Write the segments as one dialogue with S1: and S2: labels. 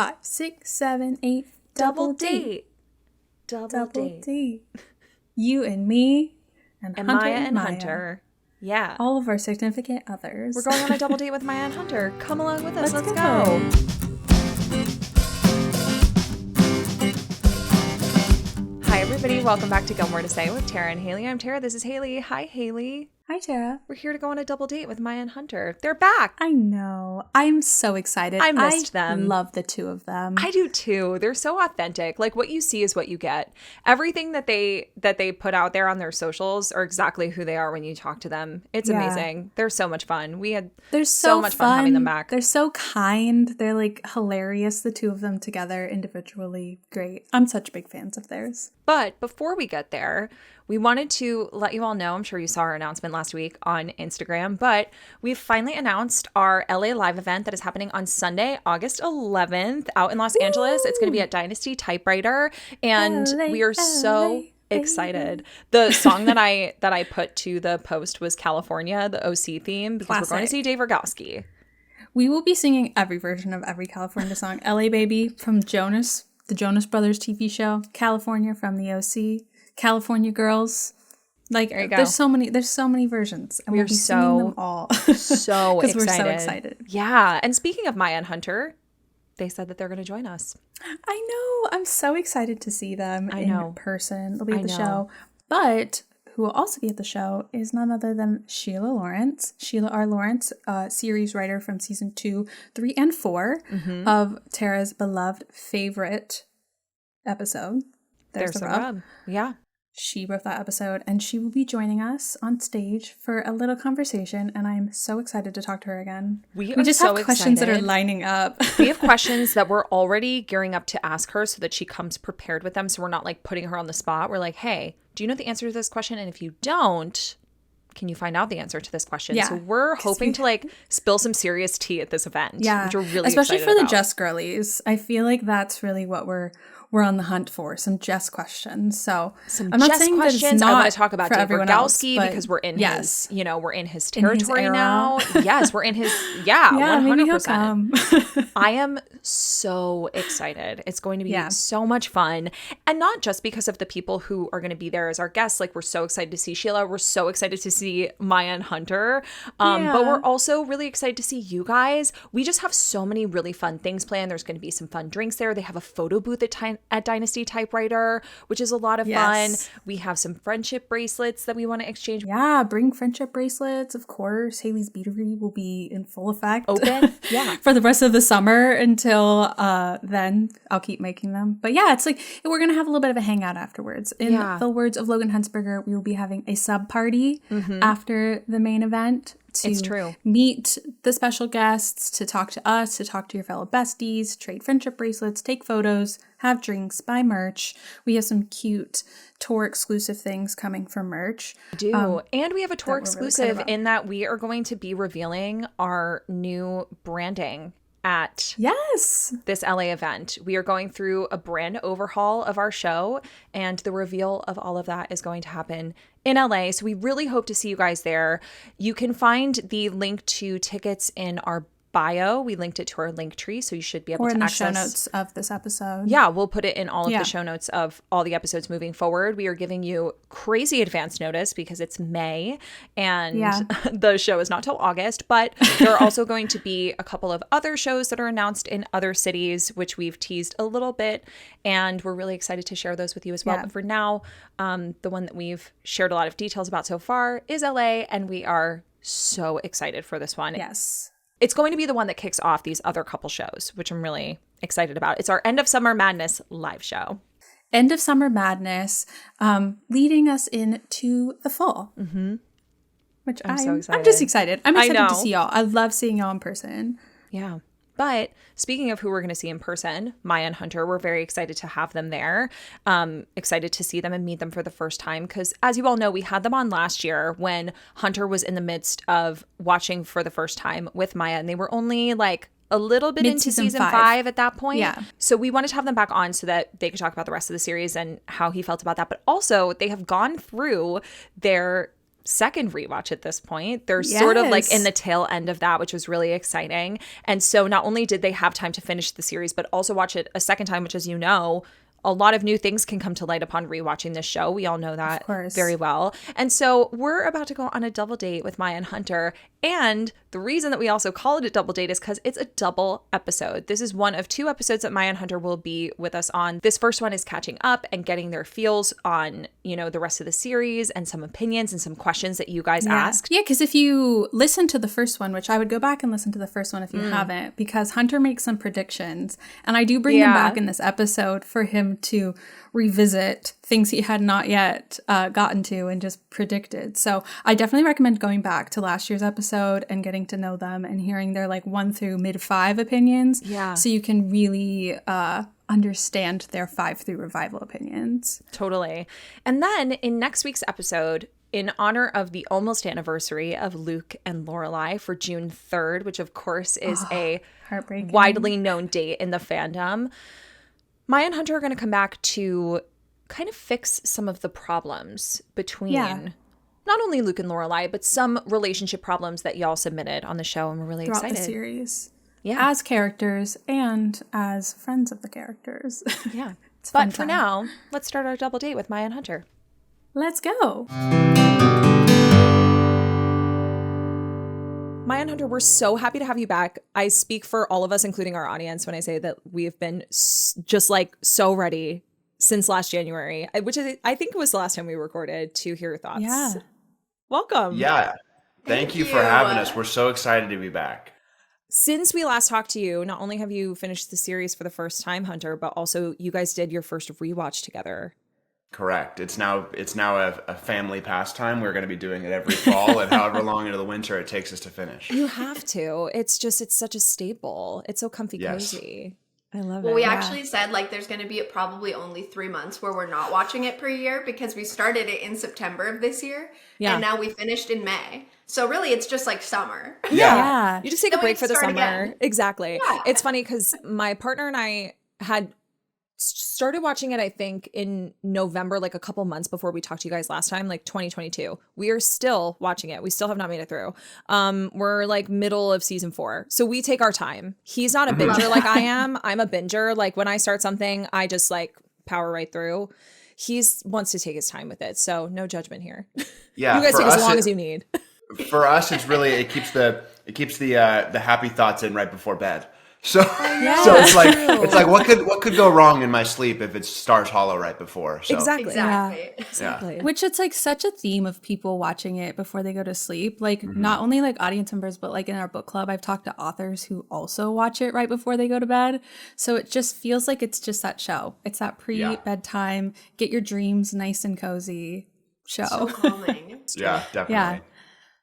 S1: 5, 6, 7, 8. Double date.
S2: Double date.
S1: You and me and Hunter
S2: Maya and
S1: Maya.
S2: Hunter. Yeah.
S1: All of our significant others.
S2: We're going on a double date with Maya and Hunter. Come along with us. Let's go. Hi, everybody. Welcome back to Gilmore to Say with Tara and Haley. I'm Tara. This is Haley. Hi, Haley.
S1: Hi, Tara.
S2: We're here to go on a double date with Maya and Hunter. They're back.
S1: I know. I'm so excited.
S2: I missed them.
S1: I love the two of them.
S2: I do too. They're so authentic. Like, what you see is what you get. Everything that they put out there on their socials are exactly who they are when you talk to them. It's amazing. They're so much fun. We had so much fun having them back.
S1: They're so kind. They're like hilarious. The two of them together individually. Great. I'm such big fans of theirs.
S2: But before we get there, we wanted to let you all know, I'm sure you saw our announcement last week on Instagram, but we've finally announced our LA Live event that is happening on Sunday, August 11th out in Los Angeles. It's going to be at Dynasty Typewriter, and we are so excited. The song that I put to the post was California, the OC theme, because we're going to see Dave Rogowski.
S1: We will be singing every version of every California song. LA Baby from Jonas, the Jonas Brothers TV show, California from the OC, California Girls. Like, there's so many versions, and we'll be singing them all.
S2: So
S1: because we're so
S2: excited.
S1: excited.
S2: Yeah. And speaking of Maya and Hunter, they said that they're going to join us.
S1: I know. I'm so excited to see them in person. They'll be at the show. But who will also be at the show is none other than Sheila Lawrence. Sheila R. Lawrence, series writer from season 2, 3, and 4 of Tara's beloved favorite episode. There's the rub.
S2: Yeah.
S1: She wrote that episode, and she will be joining us on stage for a little conversation, and I'm so excited to talk to her again. We just have questions that are lining up.
S2: We have questions that we're already gearing up to ask her so that she comes prepared with them, so we're not like putting her on the spot. We're like, hey, do you know the answer to this question? And if you don't, can you find out the answer to this question?
S1: Yeah,
S2: so we're hoping to like spill some serious tea at this event.
S1: Yeah,
S2: which we're really
S1: especially
S2: excited
S1: for
S2: about.
S1: The Jess girlies. I feel like that's really what we're on the hunt for, some Jess questions. So I'm not saying questions. That it's not
S2: I want to talk about Dave Rogowski because we're in
S1: his,
S2: we're in his territory now. Yes, we're in his, 100%.
S1: Maybe he'll come.
S2: I am so excited. It's going to be so much fun. And not just because of the people who are going to be there as our guests. Like, we're so excited to see Sheila. We're so excited to see Maya and Hunter. But we're also really excited to see you guys. We just have so many really fun things planned. There's going to be some fun drinks there. They have a photo booth at Dynasty Typewriter, which is a lot of fun. We have some friendship bracelets that we want to exchange.
S1: Yeah, bring friendship bracelets, of course. Haley's Beatery will be in full effect.
S2: Open,
S1: for the rest of the summer until then. I'll keep making them. But yeah, it's like we're going to have a little bit of a hangout afterwards. In the words of Logan Huntsberger, we will be having a sub party after the main event.
S2: It's true.
S1: Meet the special guests, to talk to us, to talk to your fellow besties, trade friendship bracelets, take photos, have drinks, buy merch. We have some cute tour exclusive things coming for merch.
S2: We do. And we have a tour exclusive really in that we are going to be revealing our new branding at this LA event. We are going through a brand overhaul of our show, and the reveal of all of that is going to happen in LA. So we really hope to see you guys there. You can find the link to tickets in our bio. We linked it to our link tree, so you should be able to access.
S1: Or in the show notes of this episode.
S2: Yeah, we'll put it in all of the show notes of all the episodes moving forward. We are giving you crazy advance notice because it's May, and the show is not till August, but there are also going to be a couple of other shows that are announced in other cities, which we've teased a little bit, and we're really excited to share those with you as well. But for now, the one that we've shared a lot of details about so far is LA, and we are so excited for this one.
S1: Yes.
S2: It's going to be the one that kicks off these other couple shows, which I'm really excited about. It's our End of Summer Madness live show.
S1: End of Summer Madness, leading us into the fall. Which I'm so excited. I'm just excited. I'm excited to see y'all. I love seeing y'all in person.
S2: Yeah. But speaking of who we're going to see in person, Maya and Hunter, we're very excited to have them there. Excited to see them and meet them for the first time. Because as you all know, we had them on last year when Hunter was in the midst of watching for the first time with Maya. And they were only like a little bit into season 5 at that point.
S1: Yeah.
S2: So we wanted to have them back on so that they could talk about the rest of the series and how he felt about that. But also they have gone through their second rewatch at this point. They're sort of like in the tail end of that, which was really exciting. And so not only did they have time to finish the series, but also watch it a second time, which, as you know, a lot of new things can come to light upon rewatching this show. We all know that very well. And so we're about to go on a double date with Maya and Hunter. And the reason that we also call it a double date is because it's a double episode. This is one of 2 episodes that Maya and Hunter will be with us on. This first one is catching up and getting their feels on, you know, the rest of the series and some opinions and some questions that you guys asked.
S1: Yeah, because if you listen to the first one, which I would go back and listen to the first one if you haven't, because Hunter makes some predictions. And I do bring him back in this episode for him to revisit things he had not yet gotten to and just predicted. So I definitely recommend going back to last year's episode and getting to know them and hearing their like 1 through mid 5 opinions. Yeah. So you can really understand their 5 through revival opinions.
S2: Totally. And then in next week's episode, in honor of the almost anniversary of Luke and Lorelai for June 3rd, which of course is a widely known date in the fandom, Maya and Hunter are going to come back to kind of fix some of the problems between not only Luke and Lorelai, but some relationship problems that y'all submitted on the show, and we're really
S1: throughout
S2: excited.
S1: The series. Yeah. As characters and as friends of the characters.
S2: Yeah. But for now, let's start our double date with Maya and Hunter.
S1: Let's go.
S2: Maya and Hunter, we're so happy to have you back. I speak for all of us, including our audience, when I say that we have been just like so ready since last January, which I think was the last time we recorded, to hear your thoughts.
S1: Yeah.
S2: Welcome.
S3: Yeah. Thank you for having us. We're so excited to be back.
S2: Since we last talked to you, not only have you finished the series for the first time, Hunter, but also you guys did your first rewatch together.
S3: Correct. It's now a family pastime. We're going to be doing it every fall and however long into the winter it takes us to finish.
S2: You have to. It's such a staple. It's so comfy, cozy. I love it.
S4: Well, we actually said like there's going to be probably only 3 months where we're not watching it per year because we started it in September of this year. Yeah. And now we finished in May. So really it's just like summer.
S2: Yeah. You just take a break for the summer.
S4: Again.
S2: Exactly.
S4: Yeah.
S2: It's funny because my partner and I had started watching it, I think, in November, like a couple months before we talked to you guys last time, like 2022. We are still watching it. We still have not made it through. We're like middle of season 4. So we take our time. He's not a binger like I am. I'm a binger. Like when I start something, I just like power right through. He wants to take his time with it. So no judgment here.
S3: Yeah.
S2: You guys take as long as you need.
S3: For us, it's really, it keeps the happy thoughts in right before bed. So it's like what could go wrong in my sleep if it Stars Hollow right before? So.
S2: Exactly.
S1: Yeah. Which it's like such a theme of people watching it before they go to sleep. Like not only like audience members, but like in our book club, I've talked to authors who also watch it right before they go to bed. So it just feels like it's just that show. It's that pre-bedtime, get your dreams nice and cozy show.
S4: So calming.
S3: Yeah, definitely.
S1: Yeah.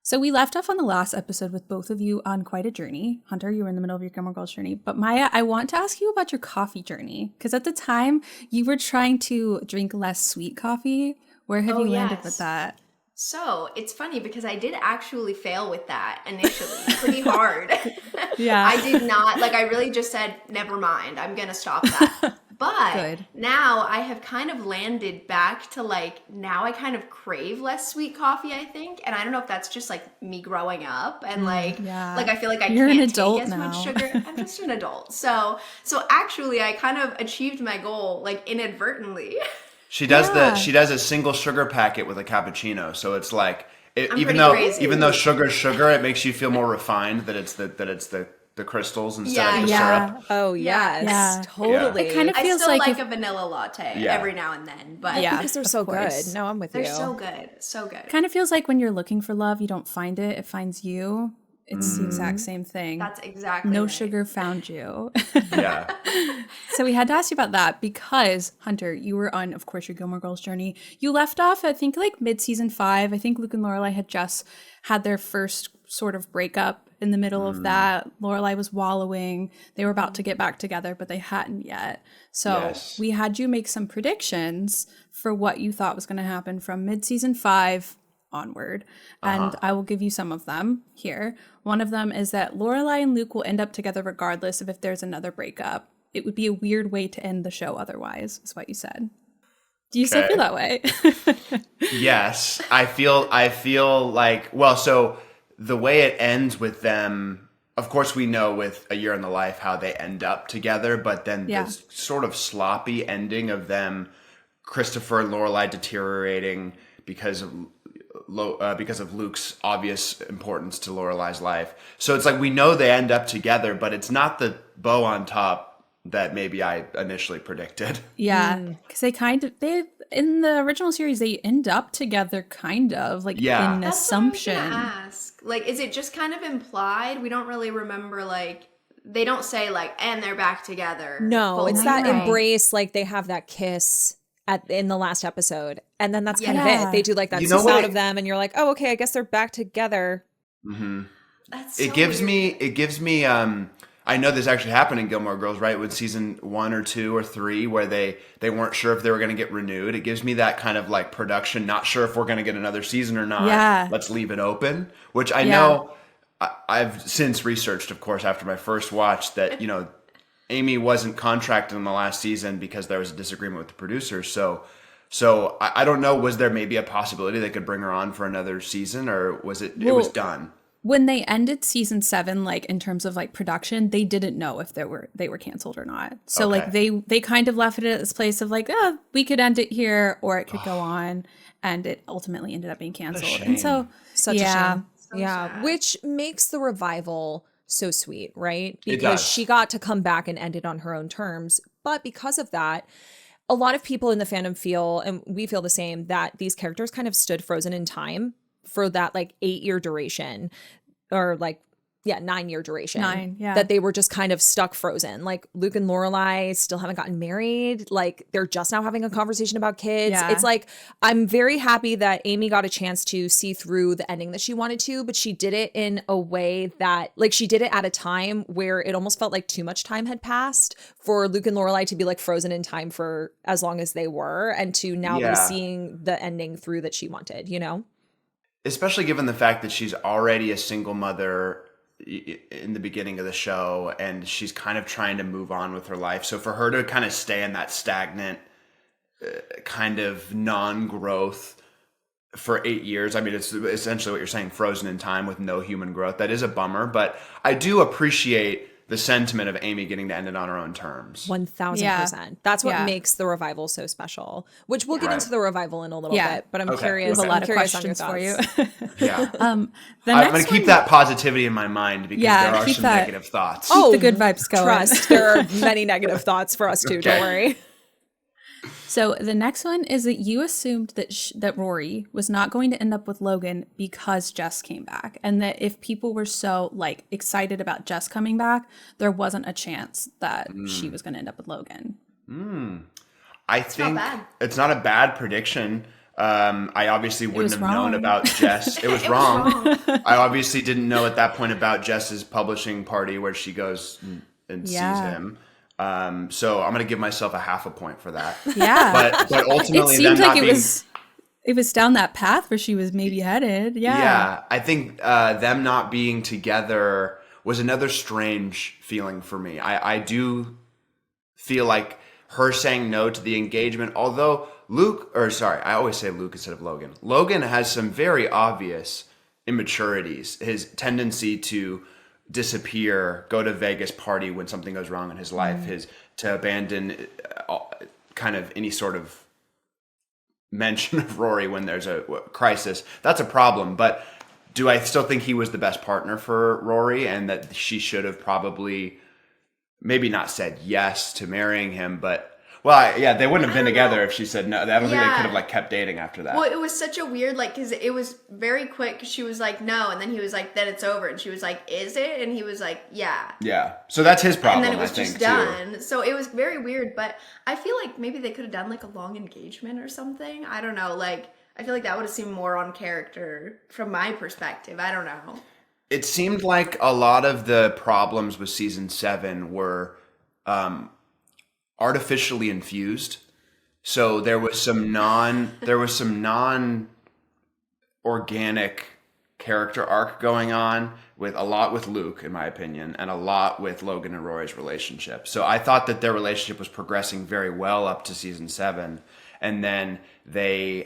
S1: So we left off on the last episode with both of you on quite a journey. Hunter, you were in the middle of your Gilmore Girls journey. But Maya, I want to ask you about your coffee journey. Because at the time, you were trying to drink less sweet coffee. Where have you landed with that?
S4: So it's funny because I did actually fail with that initially pretty hard.
S1: Yeah.
S4: I did not, like I really just said, never mind, I'm going to stop that. But now I have kind of landed back to like, now I kind of crave less sweet coffee, I think. And I don't know if that's just like me growing up and like I feel like
S1: You're
S4: can't
S1: an adult
S4: take as
S1: now.
S4: much sugar. I'm just an adult. So actually I kind of achieved my goal like inadvertently.
S3: She does a single sugar packet with a cappuccino. So it's like, even though sugar's sugar, it makes you feel more refined that it's the crystals instead of the syrup.
S2: Oh yes, totally.
S1: It kind of feels
S4: I still
S1: like
S4: a vanilla latte every now and then, but
S2: because they're so good. No, I'm with you.
S4: They're so good, so good.
S1: Kind of feels like when you're looking for love, you don't find it; it finds you. It's the exact same thing.
S4: That's exactly
S1: no
S4: right.
S1: sugar found you.
S3: Yeah.
S1: So we had to ask you about that because Hunter, you were on, of course, your Gilmore Girls journey. You left off, I think, like mid-season 5. I think Luke and Lorelai had just had their first sort of breakup. In the middle of that, Lorelai was wallowing. They were about to get back together, but they hadn't yet. So we had you make some predictions for what you thought was going to happen from mid-season 5 onward. And I will give you some of them here. One of them is that Lorelai and Luke will end up together regardless of if there's another breakup. It would be a weird way to end the show otherwise, is what you said. Do you still feel that way?
S3: Yes, I feel like, well, so the way it ends with them, of course we know with A Year in the Life how they end up together, but then the sort of sloppy ending of them, Christopher and Lorelai deteriorating because of Luke's obvious importance to Lorelai's life. So it's like we know they end up together, but it's not the bow on top that maybe I initially predicted.
S1: Yeah, because they in the original series they end up together, kind of like in
S4: That's
S1: assumption.
S4: What I was gonna ask. Like, is it just kind of implied? We don't really remember. Like, they don't say like, and they're back together.
S2: No, it's that embrace. Like they have that kiss in the last episode, and then that's kind of it. They do like that out of them, and you're like, oh, okay, I guess they're back together.
S3: Mm-hmm.
S4: That's so
S3: it gives
S4: weird.
S3: me. I know this actually happened in Gilmore Girls, right? With season 1 or 2 or 3, where they weren't sure if they were going to get renewed. It gives me that kind of like production, not sure if we're going to get another season or not.
S1: Yeah.
S3: Let's leave it open. Which I know I've since researched, of course, after my first watch that, Amy wasn't contracted in the last season because there was a disagreement with the producers. So I don't know. Was there maybe a possibility they could bring her on for another season, or was it was done?
S1: When they ended season 7, like in terms of like production, they didn't know if they were canceled or not. So like they kind of left it at this place of like, we could end it here or it could go on, and it ultimately ended up being canceled. And so
S2: such a shame. So sad. Which makes the revival so sweet, right? Because she got to come back and end it on her own terms. But because of that, a lot of people in the fandom feel, and we feel the same, that these characters kind of stood frozen in time for that like 8-year duration, or like 9-year duration.
S1: 9, yeah.
S2: That they were just kind of stuck frozen. Like Luke and Lorelai still haven't gotten married. Like they're just now having a conversation about kids.
S1: Yeah.
S2: It's like, I'm very happy that Amy got a chance to see through the ending that she wanted to, but she did it in a way that, like, she did it at a time where it almost felt like too much time had passed for Luke and Lorelai to be like frozen in time for as long as they were, and to now be seeing the ending through that she wanted,
S3: Especially given the fact that she's already a single mother in the beginning of the show, and she's kind of trying to move on with her life. So for her to kind of stay in that stagnant kind of non-growth for 8 years, I mean, it's essentially what you're saying, frozen in time with no human growth. That is a bummer, but I do appreciate the sentiment of Amy getting to end it on her own terms.
S2: 1000%. That's what makes the revival so special, which we'll get into the revival in a little bit, but I'm curious.
S1: We have a lot of questions for you.
S3: I'm going to keep that positivity in my mind, because there are some negative thoughts.
S1: Keep the good vibes going.
S2: Trust, there are many negative thoughts for us too, don't worry.
S1: So the next one is that you assumed that that Rory was not going to end up with Logan because Jess came back, and that if people were so like excited about Jess coming back, there wasn't a chance that she was going to end up with Logan.
S3: I think it's not a bad prediction. I obviously wouldn't have known about Jess. It was wrong. I obviously didn't know at that point about Jess's publishing party where she goes and sees him. So I'm going to give myself a half a point for that.
S1: Yeah.
S3: But ultimately,
S1: it seemed like it was down that path where she was maybe headed. Yeah.
S3: Yeah. I think them not being together was another strange feeling for me. I do feel like her saying no to the engagement, although I always say Luke instead of Logan. Logan has some very obvious immaturities. His tendency to disappear, go to Vegas, party when something goes wrong in his life, to abandon kind of any sort of mention of Rory when there's a crisis. That's a problem. But do I still think he was the best partner for Rory, and that she should have probably maybe not said yes to marrying him, but they wouldn't have been together if she said no. I don't think they could have like kept dating after that.
S4: Well, it was such a weird, like, because it was very quick. Cause she was like, no, and then he was like, then it's over, and she was like, is it? And he was like, yeah.
S3: Yeah. So that's his problem.
S4: And then it was
S3: I think,
S4: just done. Too. So it was very weird. But I feel like maybe they could have done like a long engagement or something. I don't know. Like, I feel like that would have seemed more on character from my perspective. I don't know.
S3: It seemed like a lot of the problems with season 7 were artificially infused. So there was some non-organic character arc going on, with a lot with Luke, in my opinion, and a lot with Logan and Rory's relationship. So I thought that their relationship was progressing very well up to season 7. and then they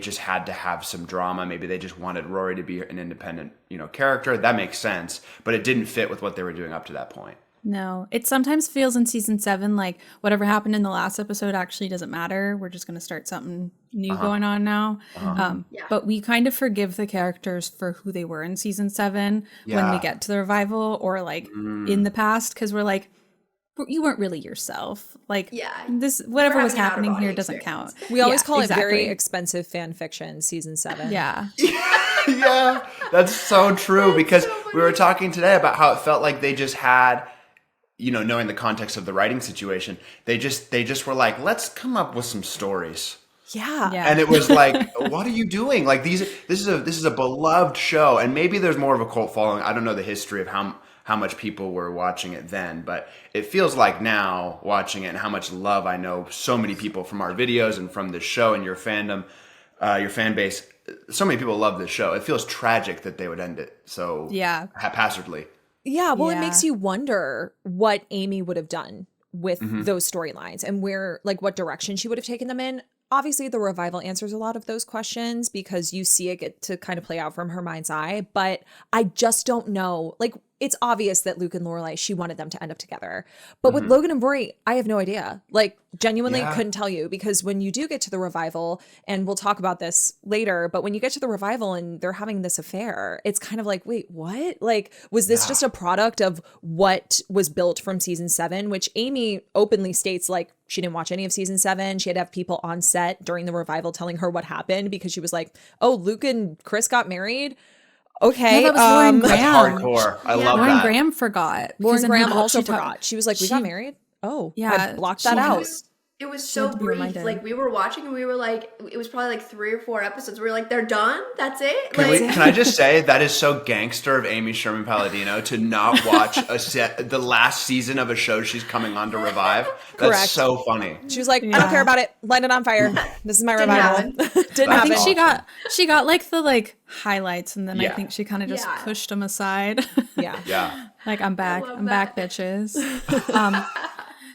S3: just had to have some drama. Maybe they just wanted Rory to be an independent, character. That makes sense, but it didn't fit with what they were doing up to that point.
S1: No, it sometimes feels in season 7 like whatever happened in the last episode actually doesn't matter. We're just going to start something new going on now. But we kind of forgive the characters for who they were in season 7 when we get to the revival or like in the past, because we're like, you weren't really yourself. Like, this whatever was happening here doesn't count.
S2: We always call it very expensive fan fiction, season 7.
S1: Yeah.
S3: Yeah, that's so true, because we were talking today about how it felt like they just had, knowing the context of the writing situation, they just were like, let's come up with some stories.
S2: Yeah.
S3: And it was like, what are you doing? Like this is a beloved show, and maybe there's more of a cult following. I don't know the history of how much people were watching it then, but it feels like now watching it and how much love I know so many people from our videos and from this show and your fandom, your fan base, so many people love this show. It feels tragic that they would end it so haphazardly.
S2: Yeah, well, it makes you wonder what Amy would have done with those storylines and where, like, what direction she would have taken them in. Obviously, the revival answers a lot of those questions because you see it get to kind of play out from her mind's eye. But I just don't know. Like, it's obvious that Luke and Lorelai, she wanted them to end up together. But with Logan and Rory, I have no idea. Like, genuinely couldn't tell you, because when you do get to the revival, and we'll talk about this later, but when you get to the revival and they're having this affair, it's kind of like, wait, what? Like, was this just a product of what was built from season 7, which Amy openly states, like, she didn't watch any of season 7. She had to have people on set during the revival telling her what happened because she was like, oh, Luke and Chris got married? Okay.
S1: Yeah, that was Lauren Graham.
S3: That's hardcore. I love
S1: Lauren
S3: that.
S1: Graham forgot.
S2: Lauren Graham also forgot. She was like, we got married? Oh, yeah. I blocked that out.
S4: It was so brief. Like, we were watching and we were like, it was probably like 3 or 4 episodes. We were like, they're done? That's it?
S3: Can I just say, that is so gangster of Amy Sherman Palladino to not watch the last season of a show she's coming on to revive. That's
S2: Correct.
S3: so funny.
S2: She was like, I don't care about it. Light it on fire. This is my revival. Didn't happen.
S1: I think she got like the highlights, and then I think she kind of just pushed them aside.
S2: Yeah.
S1: Like, I'm back. I'm back, bitches.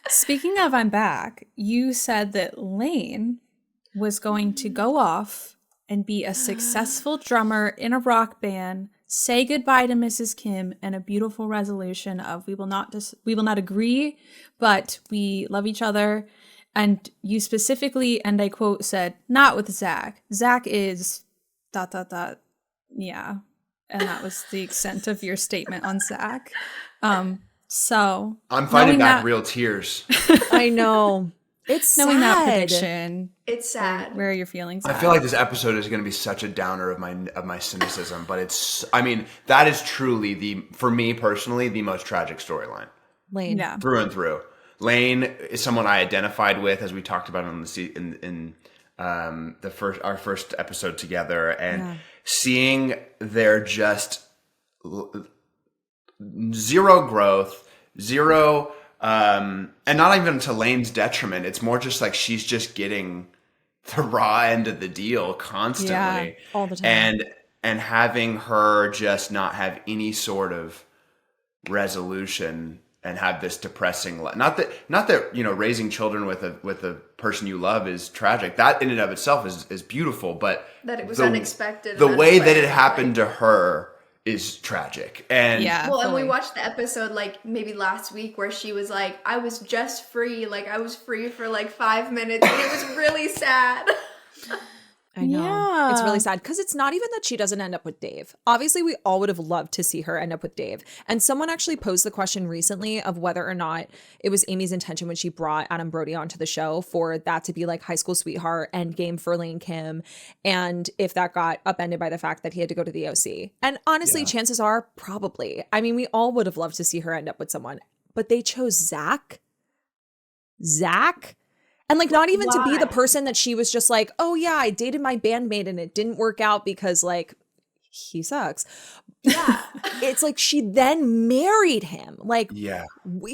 S1: Speaking of I'm back, you said that Lane was going to go off and be a successful drummer in a rock band, say goodbye to Mrs. Kim, and a beautiful resolution of we will not agree, but we love each other. And you specifically, and I quote, said, not with Zach. Zach is ... Yeah. And that was the extent of your statement on Zach. So
S3: I'm fighting back real tears.
S2: I know. It's
S1: knowing
S2: sad.
S1: That prediction.
S4: It's sad.
S1: Where are your feelings?
S3: I feel like this episode is going to be such a downer of my cynicism, but that is truly for me personally, the most tragic storyline.
S2: Lane.
S1: Yeah.
S3: Through and through. Lane is someone I identified with, as we talked about in our first episode together, and seeing their just zero growth, and not even to Lane's detriment. It's more just like she's just getting the raw end of the deal constantly,
S2: all the time,
S3: and having her just not have any sort of resolution and have this depressing. Not that raising children with a person you love is tragic. That in and of itself is beautiful, but
S4: that it was unexpected.
S3: The way that it happened to her is tragic. And
S4: and we watched the episode like maybe last week where she was like, I was just free, like I was free for like 5 minutes, and it was really sad.
S2: I know. It's really sad because it's not even that she doesn't end up with Dave. Obviously, we all would have loved to see her end up with Dave. And someone actually posed the question recently of whether or not it was Amy's intention when she brought Adam Brody onto the show for that to be like high school sweetheart endgame for Lane Kim. And if that got upended by the fact that he had to go to the OC. And honestly, chances are probably. I mean, we all would have loved to see her end up with someone. But they chose Zach? And like not even to be the person that she was just like, oh yeah, I dated my bandmate and it didn't work out because like he sucks.
S4: Yeah.
S2: It's like she then married him. Like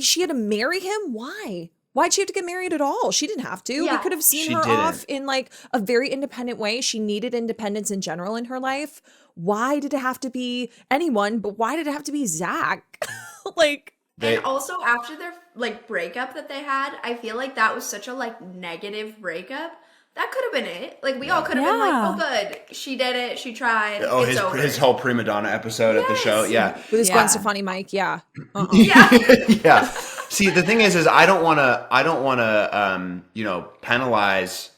S2: she had to marry him? Why? Why'd she have to get married at all? She didn't have to. Yeah. We could have seen her off in like a very independent way. She needed independence in general in her life. Why did it have to be anyone? But why did it have to be Zach?
S4: And also after their like breakup that they had, I feel like that was such a like negative breakup. that could have been it. Like, we all could have been like, oh, good, she did it, she tried.
S3: Oh, his whole prima donna episode at the show,
S2: with his Gwen Stefani mic, yeah.
S3: Yeah. See, the thing is I don't want to, penalize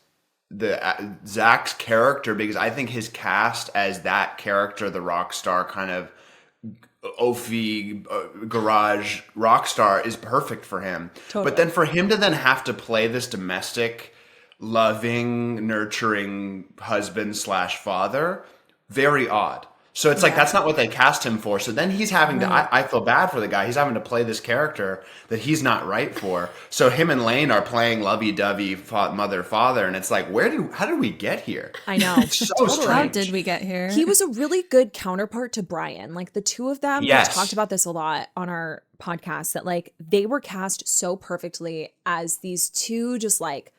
S3: Zach's character, because I think his cast as that character, the rock star kind of oafy garage rock star, is perfect for him. Totally. But then for him to then have to play this domestic, loving, nurturing husband / father, very odd. So it's like, that's not what they cast him for. So then he's having to, I feel bad for the guy. He's having to play this character that he's not right for. So him and Lane are playing lovey-dovey mother, father. And it's like, how did we get here?
S2: I know.
S3: It's so strange.
S1: How did we get here?
S2: He was a really good counterpart to Brian. Like, the two of them, we talked about this a lot on our podcast, that like they were cast so perfectly as these two just like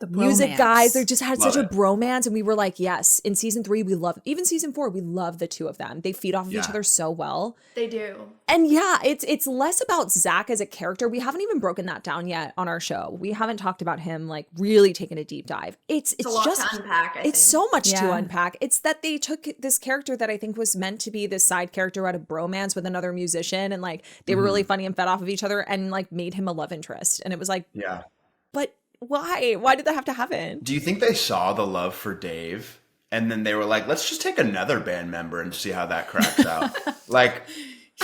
S2: the music guys. They just had such a bromance, and we were like, yes, in season 3 we love, even season 4 we love the two of them. They feed off of each other so well.
S4: They do.
S2: And it's less about Zach as a character. We haven't even broken that down yet on our show. We haven't talked about him like really taking a deep dive. It's a lot just
S4: to unpack. I think.
S2: So much to unpack. It's that they took this character that I think was meant to be this side character out of bromance with another musician, and like they were really funny and fed off of each other, and like made him a love interest. And it was like, but why? Why did that have to happen?
S3: Do you think they saw the love for Dave, and then they were like, let's just take another band member and see how that cracks out? Like,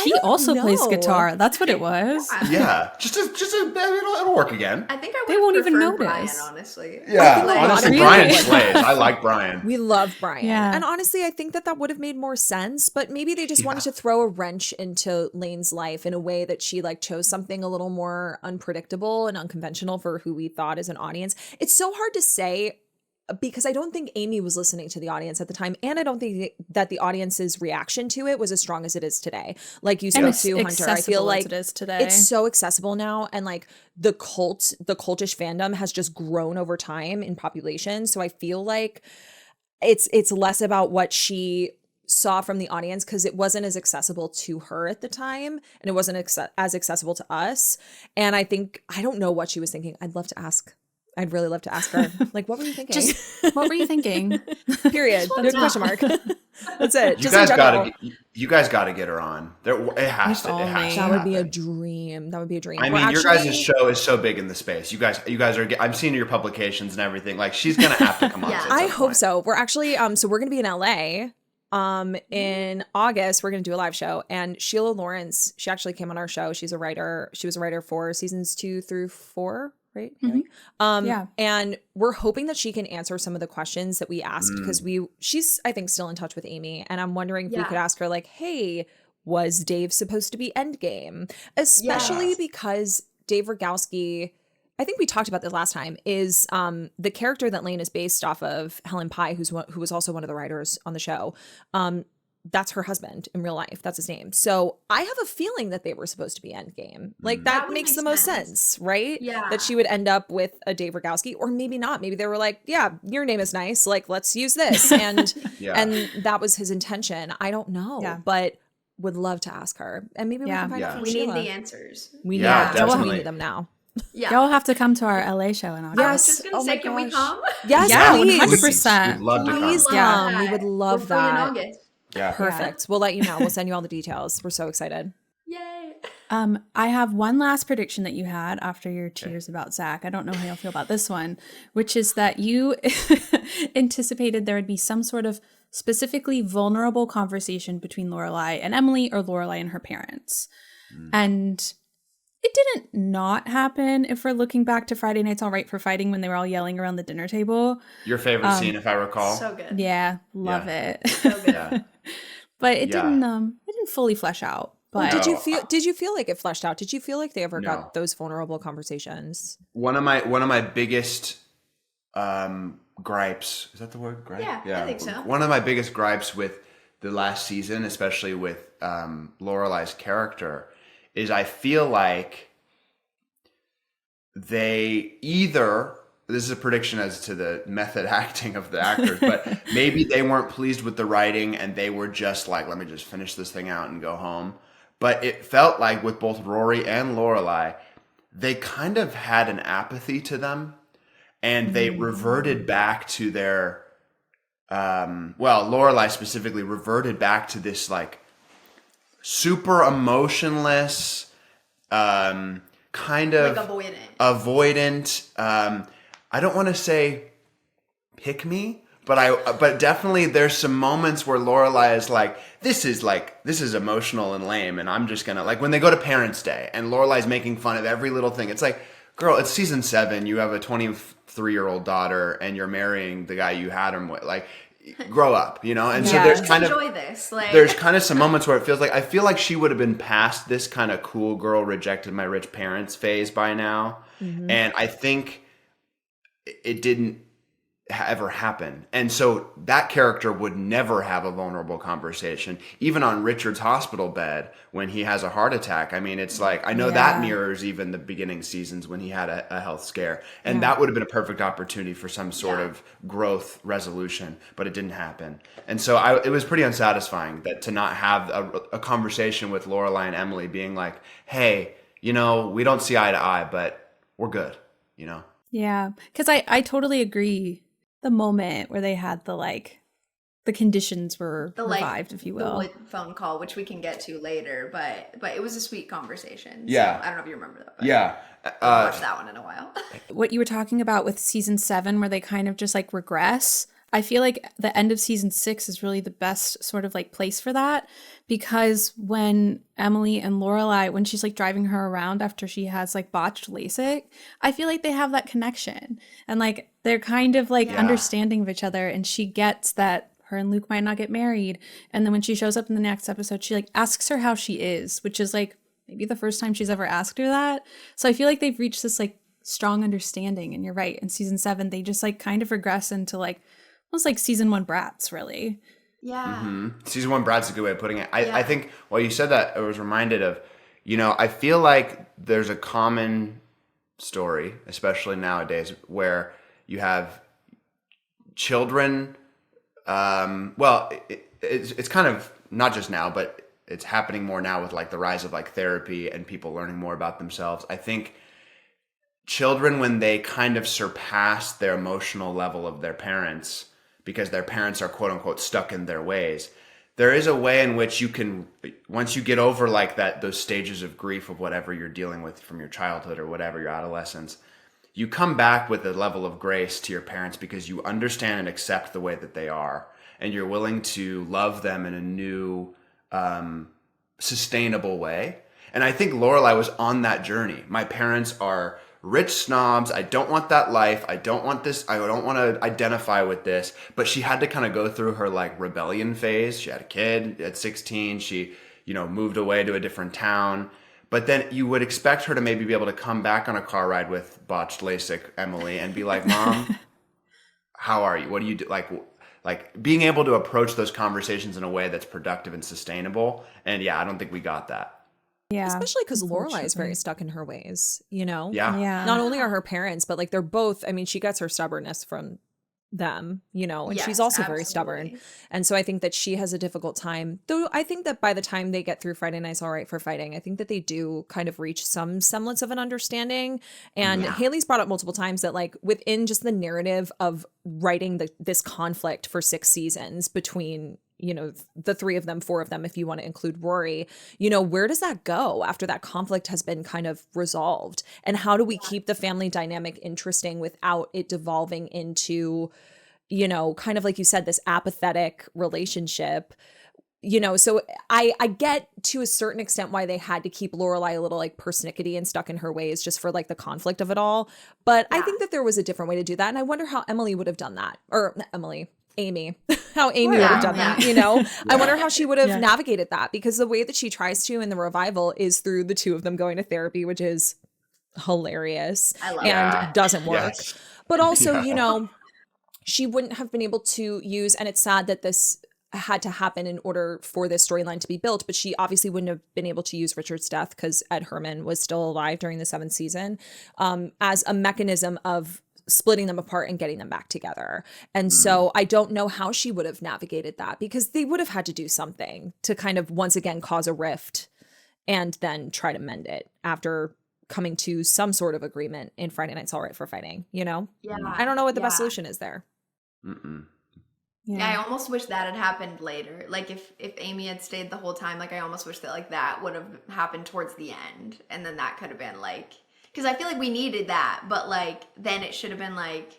S1: he also plays guitar. That's what it was.
S3: Yeah, it'll work again.
S4: I think
S1: they won't even notice.
S4: Brian, honestly.
S3: Yeah, honestly, Brian slays. I like Brian.
S2: We love Brian. Yeah. And honestly, I think that would have made more sense, but maybe they just wanted to throw a wrench into Lane's life in a way that she like chose something a little more unpredictable and unconventional for who we thought as an audience. It's so hard to say, because I don't think Amy was listening to the audience at the time, and I don't think that the audience's reaction to it was as strong as it is today. Like you said too, Hunter, I feel like
S1: it is today.
S2: It's so accessible now, and like the cultish fandom has just grown over time in population. So I feel like it's less about what she saw from the audience, because it wasn't as accessible to her at the time, and it wasn't as accessible to us. And I don't know what she was thinking. I'd really love to ask her, like, what were you thinking?
S1: What were you thinking?
S2: Period. There's a question mark. That's it.
S3: You guys got to get her on. It has to.
S2: That would be a dream.
S3: I mean, your guys' show is so big in the space. You guys are. I'm seeing your publications and everything. Like, she's gonna have to come on.
S2: I hope so. We're actually so we're gonna be in LA. In August, we're going to do a live show, and Sheila Lawrence, she actually came on our show. She's a writer. She was a writer for seasons 2 through 4. Right?
S1: Yeah.
S2: And we're hoping that she can answer some of the questions that we asked, because she's, I think, still in touch with Amy. And I'm wondering if we could ask her, like, hey, was Dave supposed to be Endgame? Especially because Dave Rogowski, I think we talked about this last time, is the character that Lane is based off of, Helen Pye, who was also one of the writers on the show. That's her husband in real life. That's his name. So I have a feeling that they were supposed to be Endgame. Like, that makes the most sense, right?
S4: Yeah.
S2: That she would end up with a Dave Rogowski, or maybe not. Maybe they were like, yeah, your name is nice. Like, let's use this. And and that was his intention. I don't know, but would love to ask her. And maybe we can find out from Sheila.
S4: We need the answers.
S2: We need them now.
S1: Yeah. Y'all have to come to our LA show in August.
S4: I was just going to say, can we come?
S2: Yes,
S1: please.
S3: 100%. We'd love to come.
S2: Please come. We would love that.
S4: In August.
S3: Yeah.
S2: Perfect. We'll let you know. We'll send you all the details. We're so excited.
S4: Yay.
S1: I have one last prediction that you had after your cheers about Zach. I don't know how you'll feel about this one, which is that you anticipated there would be some sort of specifically vulnerable conversation between Lorelai and Emily, or Lorelai and her parents. And it didn't not happen, if we're looking back to Friday Night's All Right for Fighting, when they were all yelling around the dinner table.
S3: Your favorite scene, if I recall.
S4: So good.
S1: Yeah, love it.
S4: So good.
S1: But it didn't fully flesh out. But
S2: did you feel like it fleshed out? Did you feel like they ever got those vulnerable conversations?
S3: One of my biggest gripes, is that the word? Gripe?
S4: Yeah, I think so.
S3: One of my biggest gripes with the last season, especially with Lorelai's character, is I feel like they either, this is a prediction as to the method acting of the actors, but maybe they weren't pleased with the writing and they were just like, let me just finish this thing out and go home. But it felt like with both Rory and Lorelai, they kind of had an apathy to them. and they reverted back to their Lorelai specifically reverted back to this like super emotionless, kind of
S4: like
S3: avoidant. I don't want to say pick me, but definitely there's some moments where Lorelai is like, this is emotional and lame, and I'm just gonna, like when they go to Parents' Day and Lorelai's making fun of every little thing. It's like, girl, it's season 7. You have a 23-year-old daughter, and you're marrying the guy you had him with. Like, grow up, you know? And so there's kind of
S4: enjoy this. Like,
S3: there's kind of some moments where it feels like, I feel like she would have been past this kind of cool girl rejected my rich parents phase by now. And I think it didn't ever happen. And so that character would never have a vulnerable conversation, even on Richard's hospital bed when he has a heart attack. I mean, it's like, I know that mirrors even the beginning seasons when he had a health scare, and that would have been a perfect opportunity for some sort of growth resolution, but it didn't happen. And so it was pretty unsatisfying that to not have a conversation with Lorelai and Emily being like, hey, you know, we don't see eye to eye, but we're good, you know?
S1: Yeah, because I totally agree. The moment where they had the conditions were revived, if you will.
S4: The phone call, which we can get to later, but it was a sweet conversation.
S3: Yeah.
S4: So I don't know if you remember that.
S3: But yeah.
S4: I watched that one in a while.
S1: What you were talking about with season 7, where they kind of just like regress, I feel like the end of season 6 is really the best sort of like place for that, because when Emily and Lorelai, when she's like driving her around after she has like botched LASIK, I feel like they have that connection, and like they're kind of like understanding of each other, and she gets that her and Luke might not get married. And then when she shows up in the next episode, she like asks her how she is, which is like maybe the first time she's ever asked her that. So I feel like they've reached this like strong understanding. And you're right, in season 7 they just like kind of regress into like almost like season 1 brats, really.
S4: Yeah.
S3: Season 1 brat's a good way of putting it. I think while you said that, I was reminded of, you know, I feel like there's a common story, especially nowadays, where you have children. It's kind of not just now, but it's happening more now with like the rise of like therapy and people learning more about themselves. I think children, when they kind of surpass their emotional level of their parents, because their parents are quote unquote stuck in their ways, there is a way in which you can, once you get over like that, those stages of grief of whatever you're dealing with from your childhood or whatever, your adolescence, you come back with a level of grace to your parents because you understand and accept the way that they are, and you're willing to love them in a new, sustainable way. And I think Lorelai was on that journey. My parents are rich snobs. I don't want that life. I don't want this. I don't want to identify with this. But she had to kind of go through her like rebellion phase. She had a kid at 16. She, you know, moved away to a different town. But then you would expect her to maybe be able to come back on a car ride with botched LASIK Emily and be like, Mom, how are you? What do you do? Like being able to approach those conversations in a way that's productive and sustainable. And yeah, I don't think we got that.
S2: Yeah. Especially because Lorelai is very stuck in her ways, you know?
S3: Yeah.
S2: Not only are her parents, but like they're both, I mean, she gets her stubbornness from them, you know, and she's also very stubborn. And so I think that she has a difficult time, though I think that by the time they get through Friday Night's All Right for Fighting, I think that they do kind of reach some semblance of an understanding. And Haley's brought up multiple times that like within just the narrative of writing this conflict for 6 seasons between, you know, the 3 of them, 4 of them, if you want to include Rory, you know, where does that go after that conflict has been kind of resolved? And how do we keep the family dynamic interesting without it devolving into, you know, kind of like you said, this apathetic relationship, you know? So I get to a certain extent why they had to keep Lorelai a little like persnickety and stuck in her ways just for like the conflict of it all. But I think that there was a different way to do that. And I wonder how Emily would have done that, or Amy, how Amy would have done that, you know? I wonder how she would have navigated that, because the way that she tries to in the revival is through the 2 of them going to therapy, which is hilarious and doesn't work. But also, you know, she wouldn't have been able to use, and it's sad that this had to happen in order for this storyline to be built, but she obviously wouldn't have been able to use Richard's death, because Ed Herman was still alive during the 7th season, as a mechanism of splitting them apart and getting them back together. And so I don't know how she would have navigated that, because they would have had to do something to kind of once again cause a rift and then try to mend it after coming to some sort of agreement in Friday Night's All Right for Fighting, you know?
S4: Yeah.
S2: I don't know what the best solution is there.
S4: Yeah, I almost wish that had happened later. Like if Amy had stayed the whole time, like I almost wish that like that would have happened towards the end, and then that could have been like, because I feel like we needed that, but like then it should have been like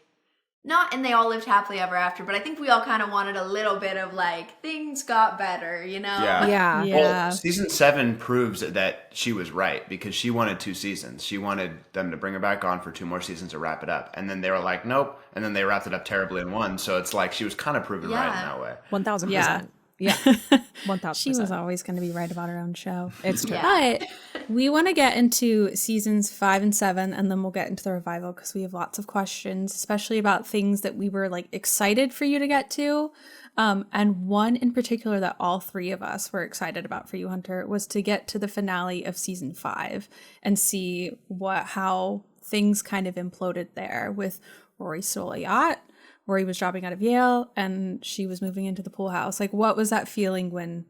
S4: not, and they all lived happily ever after. But I think we all kind of wanted a little bit of like things got better, you know?
S2: Yeah.
S3: Well, season 7 proves that she was right, because she wanted 2 seasons. She wanted them to bring her back on for 2 more seasons to wrap it up, and then they were like, nope, and then they wrapped it up terribly in 1. So it's like she was kind of proven right in that way.
S2: 1000%. Yeah. 1000%.
S1: She was always going to be right about her own show.
S2: It's true.
S1: But we want to get into seasons 5 and 7, and then we'll get into the revival, because we have lots of questions, especially about things that we were like excited for you to get to. And one in particular that all 3 of us were excited about for you, Hunter, was to get to the finale of season 5 and see how things kind of imploded there, with Rory stole a yacht, Rory was dropping out of Yale, and she was moving into the pool house. Like, what was that feeling when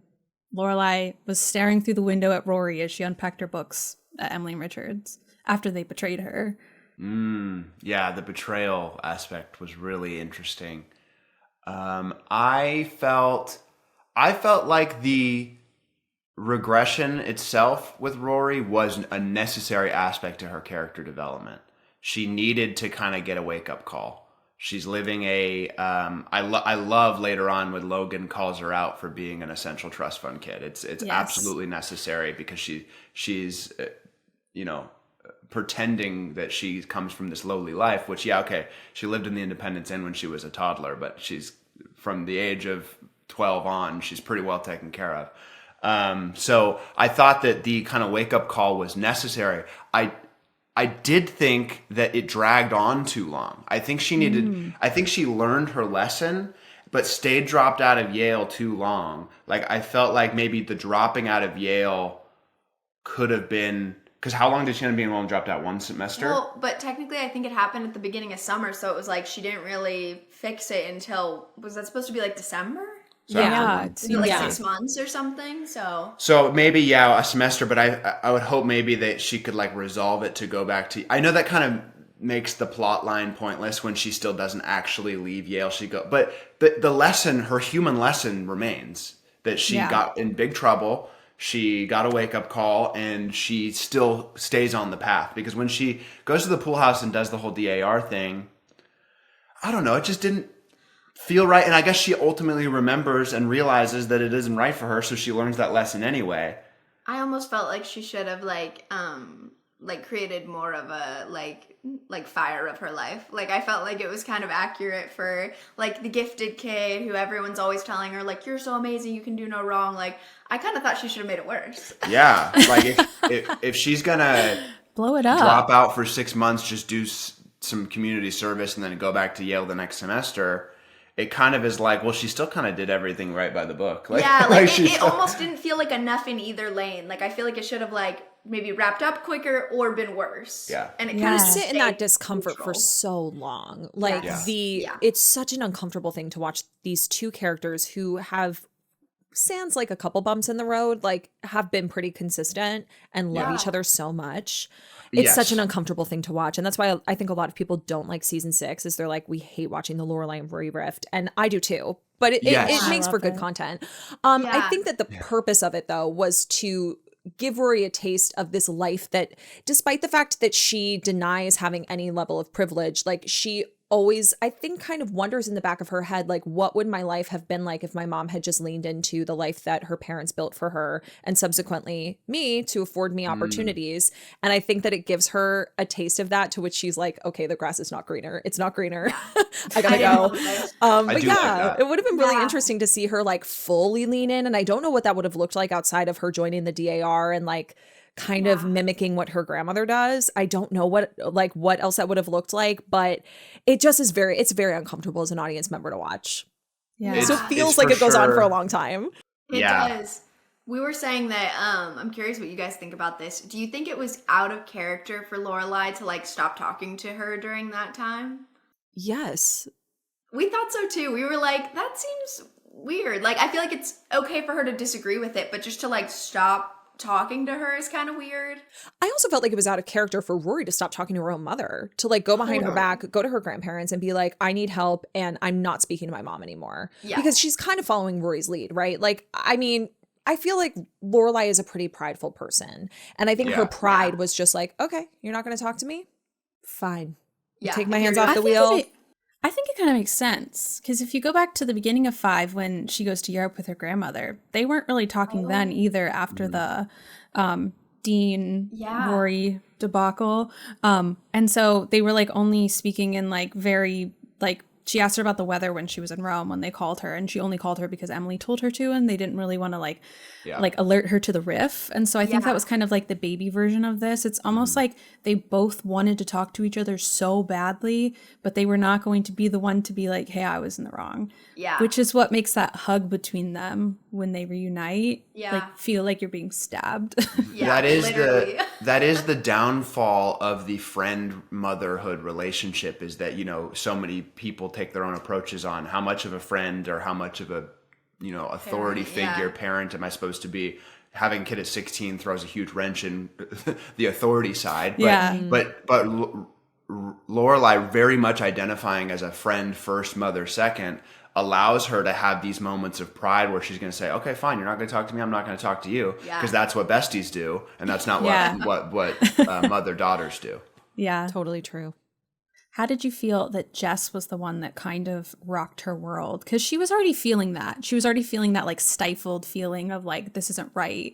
S1: Lorelai was staring through the window at Rory as she unpacked her books at Emily and Richards after they betrayed her?
S3: Yeah, the betrayal aspect was really interesting. I felt like the regression itself with Rory was a necessary aspect to her character development. She needed to kind of get a wake-up call. She's living I love later on when Logan calls her out for being an essential trust fund kid. It's absolutely necessary, because she's pretending that she comes from this lowly life, which she lived in the Independence Inn when she was a toddler, but she's from the age of 12 on, she's pretty well taken care of. So I thought that the kind of wake up call was necessary. I did think that it dragged on too long. I think she needed, I think she learned her lesson, but stayed dropped out of Yale too long. Like, I felt like maybe the dropping out of Yale could have been, because how long did she end up being and dropped out? 1 semester?
S4: Well, but technically I think it happened at the beginning of summer, so it was like she didn't really fix it until, was that supposed to be like December? Like 6 months or something. So maybe a semester, but I would hope maybe that she could like resolve it to go back to. I know that kind of makes the plot line pointless when she still doesn't actually leave Yale. But the lesson, her human lesson, remains that she got in big trouble. She got a wake up call, and she still stays on the path, because when she goes to the pool house and does the whole DAR thing, I don't know, it just didn't feel right. And I guess she ultimately remembers and realizes that it isn't right for her, so she learns that lesson anyway. I almost felt like she should have like created more of a like fire of her life. Like, I felt like it was kind of accurate for like the gifted kid who everyone's always telling her like, you're so amazing, you can do no wrong. Like, I kind of thought she should have made it worse.
S3: Yeah, like if she's gonna
S1: blow it up,
S3: drop out for 6 months, just do some community service, and then go back to Yale the next semester, it kind of is like, well, she still kind of did everything right by the book. Like,
S4: yeah, like it almost didn't feel like enough in either lane. Like, I feel like it should have like maybe wrapped up quicker or been worse.
S3: Yeah.
S4: And it kind of
S2: sit in that discomfort for so long. Like it's such an uncomfortable thing to watch these 2 characters who have, sans like a couple bumps in the road, like have been pretty consistent and love each other so much. It's such an uncomfortable thing to watch. And that's why I think a lot of people don't like season 6, is they're like, we hate watching the Lorelai and Rory rift. And I do too. But it makes for good content. I think that the purpose of it, though, was to give Rory a taste of this life that, despite the fact that she denies having any level of privilege, like she always, I think, kind of wonders in the back of her head, like, what would my life have been like if my mom had just leaned into the life that her parents built for her, and subsequently me, to afford me opportunities. And I think that it gives her a taste of that, to which she's like, okay, the grass is not greener. It's not greener. I gotta go. But it would have been really interesting to see her like fully lean in. And I don't know what that would have looked like outside of her joining the DAR and like kind of mimicking what her grandmother does. I don't know what else that would have looked like, but it just is it's very uncomfortable as an audience member to watch. Yeah. So it feels like it goes on for a long time.
S4: It does. We were saying that, I'm curious what you guys think about this. Do you think it was out of character for Lorelai to like stop talking to her during that time?
S2: Yes.
S4: We thought so too. We were like, that seems weird. Like, I feel like it's okay for her to disagree with it, but just to like stop talking to her is kind of weird.
S2: I also felt like it was out of character for Rory to stop talking to her own mother, to like go behind her back, go to her grandparents and be like, I need help and I'm not speaking to my mom anymore. Yeah. Because she's kind of following Rory's lead, right? Like, I mean, I feel like Lorelai is a pretty prideful person. And I think her pride was just like, okay, you're not going to talk to me? Fine. Take my hands off the wheel.
S1: I think it kind of makes sense, because if you go back to the beginning of 5 when she goes to Europe with her grandmother, they weren't really talking then either after the Dean Rory debacle. And so they were like only speaking in like very like, she asked her about the weather when she was in Rome when they called her, and she only called her because Emily told her to, and they didn't really want to like alert her to the riff. And so I think that was kind of like the baby version of this. It's almost like they both wanted to talk to each other so badly, but they were not going to be the one to be like, hey, I was in the wrong. Yeah. Which is what makes that hug between them when they reunite like feel like you're being stabbed.
S3: That is the downfall of the friend motherhood relationship, is that, you know, so many people take their own approaches on how much of a friend or how much of a, you know, authority figure, parent am I supposed to be. Having a kid at 16 throws a huge wrench in the authority side. But Lorelai, very much identifying as a friend first, mother second, allows her to have these moments of pride where she's going to say, okay, fine, you're not going to talk to me, I'm not going to talk to you, because that's what besties do, and that's not what mother-daughters do.
S1: Yeah.
S2: Totally true.
S1: How did you feel that Jess was the one that kind of rocked her world? Because she was already feeling that. She was already feeling that like stifled feeling of like, this isn't right.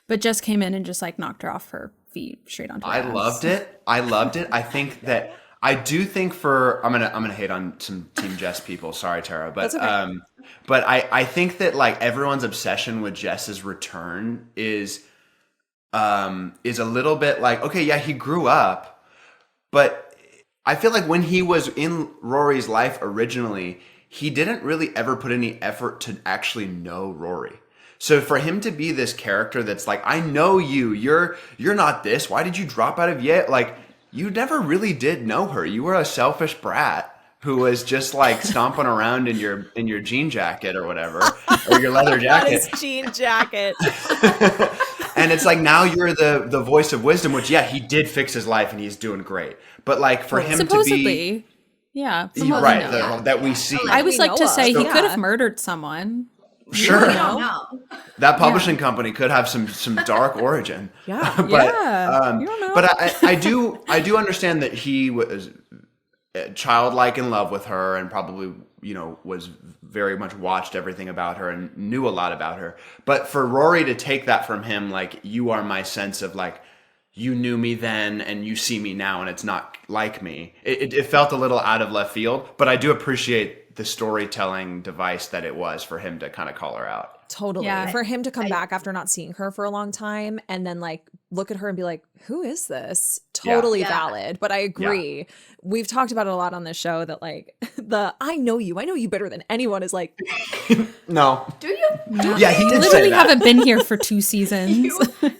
S1: But Jess came in and just like knocked her off her feet straight onto her ass.
S3: I loved it. I think that I do think I'm gonna hate on some Team Jess people. Sorry, Tara, but but I think that like everyone's obsession with Jess's return is a little bit like, okay, yeah, he grew up, but I feel like when he was in Rory's life originally, he didn't really ever put any effort to actually know Rory. So for him to be this character that's like, I know you, you're not this. Why did you drop out of Yale? Like, you never really did know her. You were a selfish brat who was just like stomping around in your jean jacket or whatever, or your leather jacket.
S2: His jean jacket.
S3: And it's like, now you're the voice of wisdom, which, he did fix his life and he's doing great. But like for him
S1: supposedly,
S3: to be...
S1: Yeah.
S3: Right, that we see.
S1: I always like to say he could have murdered someone.
S3: Sure.
S4: We don't know.
S3: That publishing company could have some dark origin. But
S1: you don't know.
S3: But I do understand that he was childlike in love with her, and probably, you know, was very much watched everything about her and knew a lot about her. But for Rory to take that from him, like, you are my sense of like, you knew me then and you see me now and it's not like me. It felt a little out of left field, but I do appreciate the storytelling device that it was for him to kind of call her out.
S2: Totally. Yeah. For him to come back after not seeing her for a long time and then like look at her and be like, who is this? Totally valid. But I agree. Yeah. We've talked about it a lot on this show that like I know you better than anyone is like,
S3: no.
S4: Do you?
S1: No.
S3: Yeah, he did
S1: literally
S3: say that.
S1: Haven't been here for 2 seasons.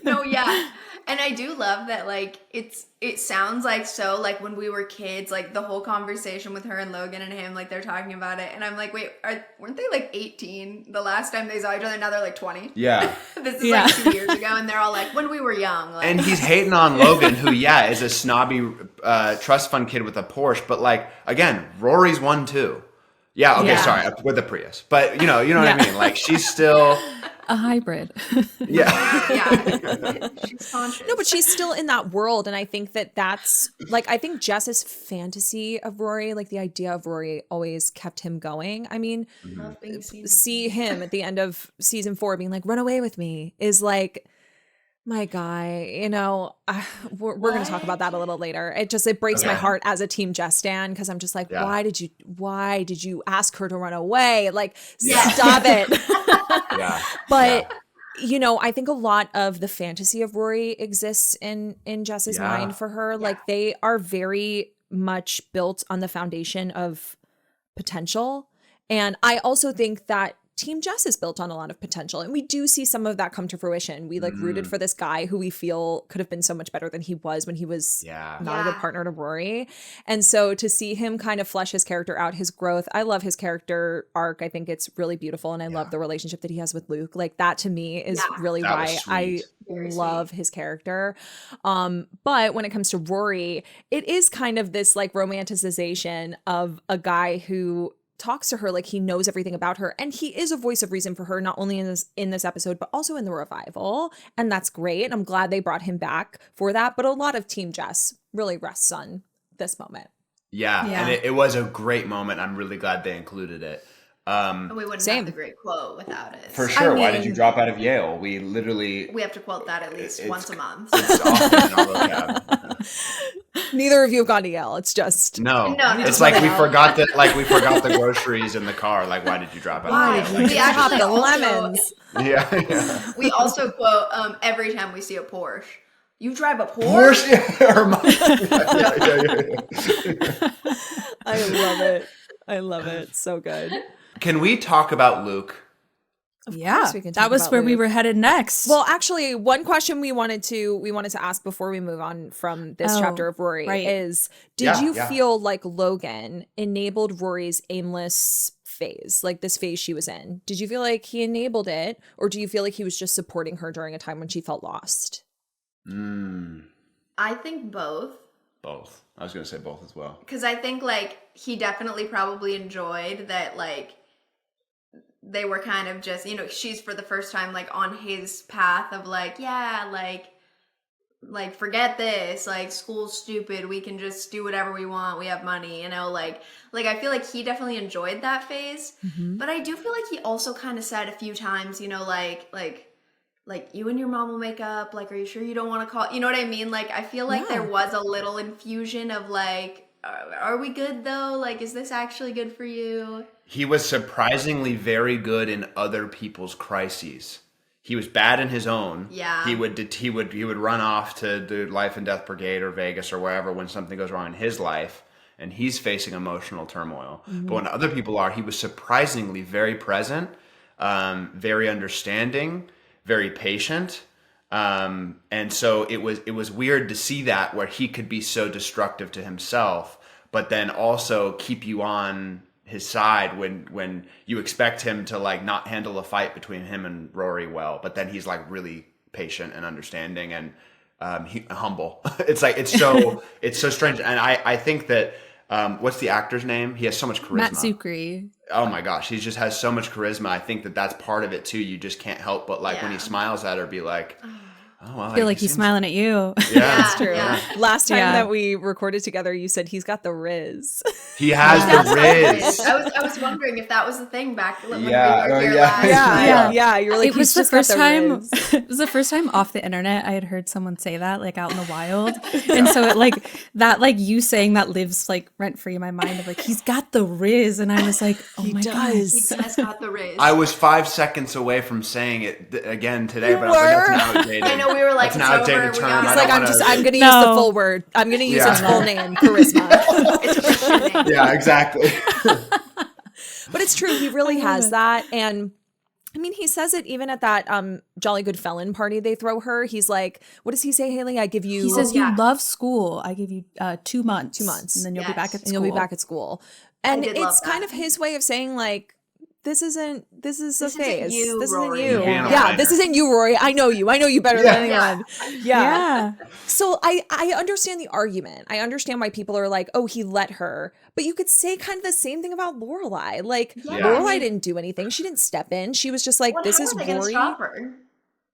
S4: No, yeah. And I do love that, like, it sounds like so, like, when we were kids, like, the whole conversation with her and Logan and him, like, they're talking about it. And I'm like, wait, weren't they, like, 18 the last time they saw each other? Now they're, like, 20?
S3: Yeah.
S4: This is, like, 2 years ago. And they're all like, when we were young. Like.
S3: And he's hating on Logan, who, is a snobby trust fund kid with a Porsche. But, like, again, Rory's one, too. Yeah, okay, sorry, with a Prius. But, you know what I mean? Like, she's still...
S1: a hybrid.
S4: Yeah. She's conscious.
S2: No, but she's still in that world. And I think that's like, I think Jess's fantasy of Rory, like the idea of Rory always kept him going. I mean, see him at the end of season 4 being like, run away with me is like, my guy, you know, we're going to talk about that a little later. It breaks my heart as a Team Jess stan, because I'm just like, why did you ask her to run away? Like, stop it. But you know, I think a lot of the fantasy of Rory exists in Jess's mind for her. Yeah. Like, they are very much built on the foundation of potential. And I also think that Team Jess is built on a lot of potential. And we do see some of that come to fruition. We like rooted for this guy who we feel could have been so much better than he was when he was not a good partner to Rory. And so to see him kind of flesh his character out, his growth, I love his character arc. I think it's really beautiful. And I love the relationship that he has with Luke. Like that to me is really why I love his character. But when it comes to Rory, it is kind of this like romanticization of a guy who talks to her like he knows everything about her, and he is a voice of reason for her, not only in this episode but also in the revival, and that's great. I'm glad they brought him back for that, but a lot of Team Jess really rests on this moment.
S3: And it was a great moment. I'm really glad they included it.
S4: We wouldn't have the great quote without it.
S3: For sure. Why did you drop out of Yale? We have
S4: to quote that at least once a month.
S3: It's often in our vocab.
S2: Neither of you have gone to Yale. It's just
S3: no. It's like we forgot the groceries in the car. Like, why did you drop out?
S2: Why did you drop the lemons?
S3: Yeah.
S4: We also quote every time we see a Porsche. You drive a Porsche?
S2: I love it. So good.
S3: Can we talk about Luke?
S1: That was where we were headed next.
S2: Well, actually, one question we wanted to ask before we move on from this chapter of Rory is, did you feel like Logan enabled Rory's aimless phase, like this phase she was in? Did you feel like he enabled it, or do you feel like he was just supporting her during a time when she felt lost?
S4: I think both.
S3: Both. I was going to say both as well.
S4: Because I think like he definitely probably enjoyed that, like, they were kind of just, she's for the first time like on his path of like, like forget this, like school's stupid, we can just do whatever we want, we have money, like I feel like he definitely enjoyed that phase. But I do feel like he also kind of said a few times, like you and your mom will make up, like, are you sure you don't want to call, you know what I mean? Like I feel like there was a little infusion of like, are we good though? Like, is this actually good for you?
S3: He was surprisingly very good in other people's crises. He was bad in his own.
S4: Yeah.
S3: He would run off to the Life and Death Brigade or Vegas or wherever when something goes wrong in his life and he's facing emotional turmoil. But when other people are, he was surprisingly very present, very understanding, very patient. And so it was weird to see that, where he could be so destructive to himself, but then also keep you on his side when you expect him to like not handle a fight between him and Rory well, but then he's like really patient and understanding and humble. It's like it's so strange. And I think that what's the actor's name? He has so much charisma.
S1: Matt Zuckery.
S3: Oh my gosh, he just has so much charisma. I think that that's part of it too. You just can't help but like when he smiles at her, be like, oh, well,
S1: I feel like he's smiling at you.
S3: Yeah,
S2: that's true.
S3: Yeah.
S2: Last time that we recorded together, you said he's got the Riz.
S3: He has the Riz.
S4: I was wondering if that was the thing back when we were here
S2: last. Yeah. You're like,
S1: it was the first time. It was the first time off the internet I had heard someone say that, like out in the wild, and so it like you saying that lives like rent free in my mind of like he's got the Riz, and I was like, oh my god,
S4: he does got the Riz.
S3: I was 5 seconds away from saying it again today, but I was like, that's an outdated.
S4: I know we were like,
S3: it's an outdated term.
S2: He's like, I'm going to use the full word. I'm going to use its full name, charisma.
S4: It's a Christian name.
S3: Yeah, exactly.
S2: But it's true. He really has that. And I mean, he says it even at that Jolly Good Felon party they throw her. He's like, what does he say, Haley? I give you...
S1: He says, you love school. I give you 2 months.
S2: 2 months.
S1: And then you'll be back at school.
S2: And you'll be back at school. And it's kind of his way of saying like, this is a phase. This isn't you. This isn't you, Rory. I know you better than anyone. Yeah. So I understand the argument. I understand why people are like, oh, he let her. But you could say kind of the same thing about Lorelai. Like, Lorelai didn't do anything. She didn't step in. She was just like, this is Rory.
S4: Stop her?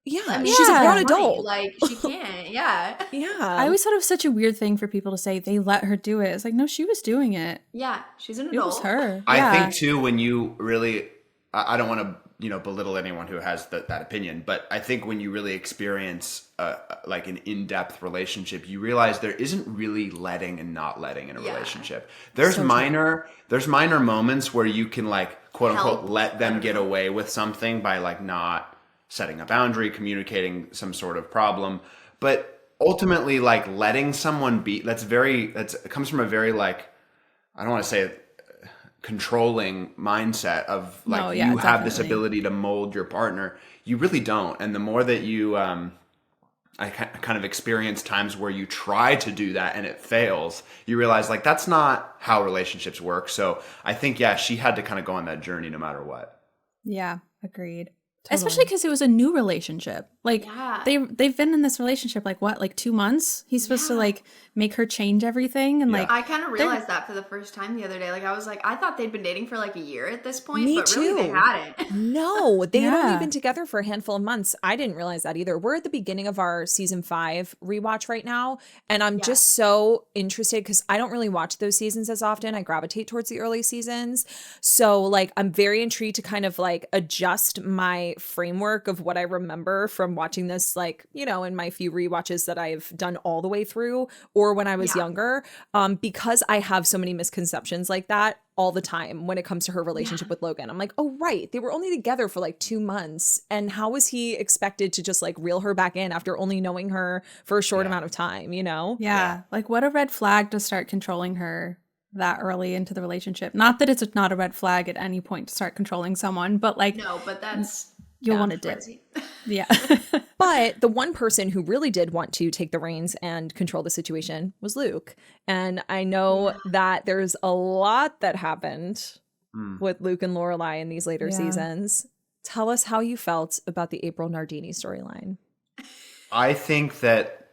S2: Yeah, I mean, she's a grown adult.
S4: Like, she can't. Yeah.
S1: I always thought it was such a weird thing for people to say they let her do it. It's like, no, she was doing it.
S4: Yeah, she's an adult.
S1: It was her.
S3: I think too, when you really, I don't want to, belittle anyone who has that opinion, but I think when you really experience like an in-depth relationship, you realize there isn't really letting and not letting in a relationship. There's minor moments where you can like quote unquote let them get away with something by like not setting a boundary, communicating some sort of problem. But ultimately, like letting someone be, it comes from a very like, I don't want to say controlling mindset of like you have this ability to mold your partner. You really don't. And the more that you I kind of experience times where you try to do that and it fails, you realize like that's not how relationships work. So I think, she had to kind of go on that journey no matter what.
S1: Yeah, agreed. Totally. Especially because it was a new relationship. Like they've been in this relationship like 2 months. He's supposed to like make her change everything, and like
S4: I kind of realized that for the first time the other day. Like I was like, I thought they'd been dating for like a year at this point,
S2: Me
S4: but
S2: too.
S4: really they hadn't.
S2: No, they had only been together for a handful of months. I didn't realize that either. We're at the beginning of our season 5 rewatch right now, and I'm just so interested because I don't really watch those seasons as often. I gravitate towards the early seasons, so like I'm very intrigued to kind of like adjust my framework of what I remember from watching this, like, you know, in my few rewatches that I've done all the way through, or when I was younger, because I have so many misconceptions like that all the time when it comes to her relationship with Logan. I'm like, oh, right. They were only together for like 2 months. And how was he expected to just like reel her back in after only knowing her for a short amount of time, you know?
S1: Yeah. Like what a red flag to start controlling her that early into the relationship. Not that it's not a red flag at any point to start controlling someone, but like,
S4: no, but that's
S1: you'll want to dip. Yeah.
S2: But the one person who really did want to take the reins and control the situation was Luke. And I know that there's a lot that happened with Luke and Lorelai in these later seasons. Tell us how you felt about the April Nardini storyline.
S3: I think that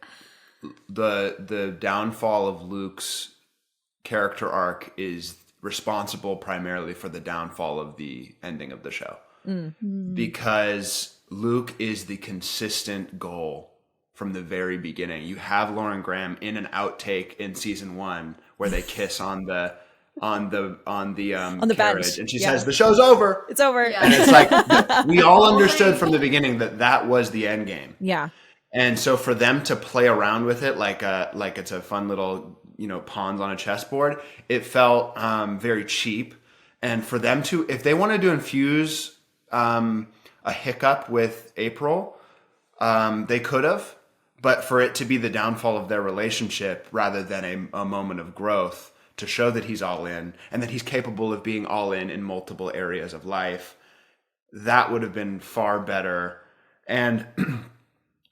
S3: the downfall of Luke's character arc is responsible primarily for the downfall of the ending of the show. Because Luke is the consistent goal from the very beginning. You have Lauren Graham in an outtake in season 1 where they kiss on the carriage,
S2: bench.
S3: and she says the show's over.
S2: It's over.
S3: And it's like we all understood from the beginning that was the end game.
S2: Yeah.
S3: And so for them to play around with it like it's a fun little, you know, pawns on a chessboard, it felt very cheap. And for them to, if they wanted to infuse a hiccup with April, they could have, but for it to be the downfall of their relationship rather than a moment of growth to show that he's all in and that he's capable of being all in multiple areas of life, that would have been far better. And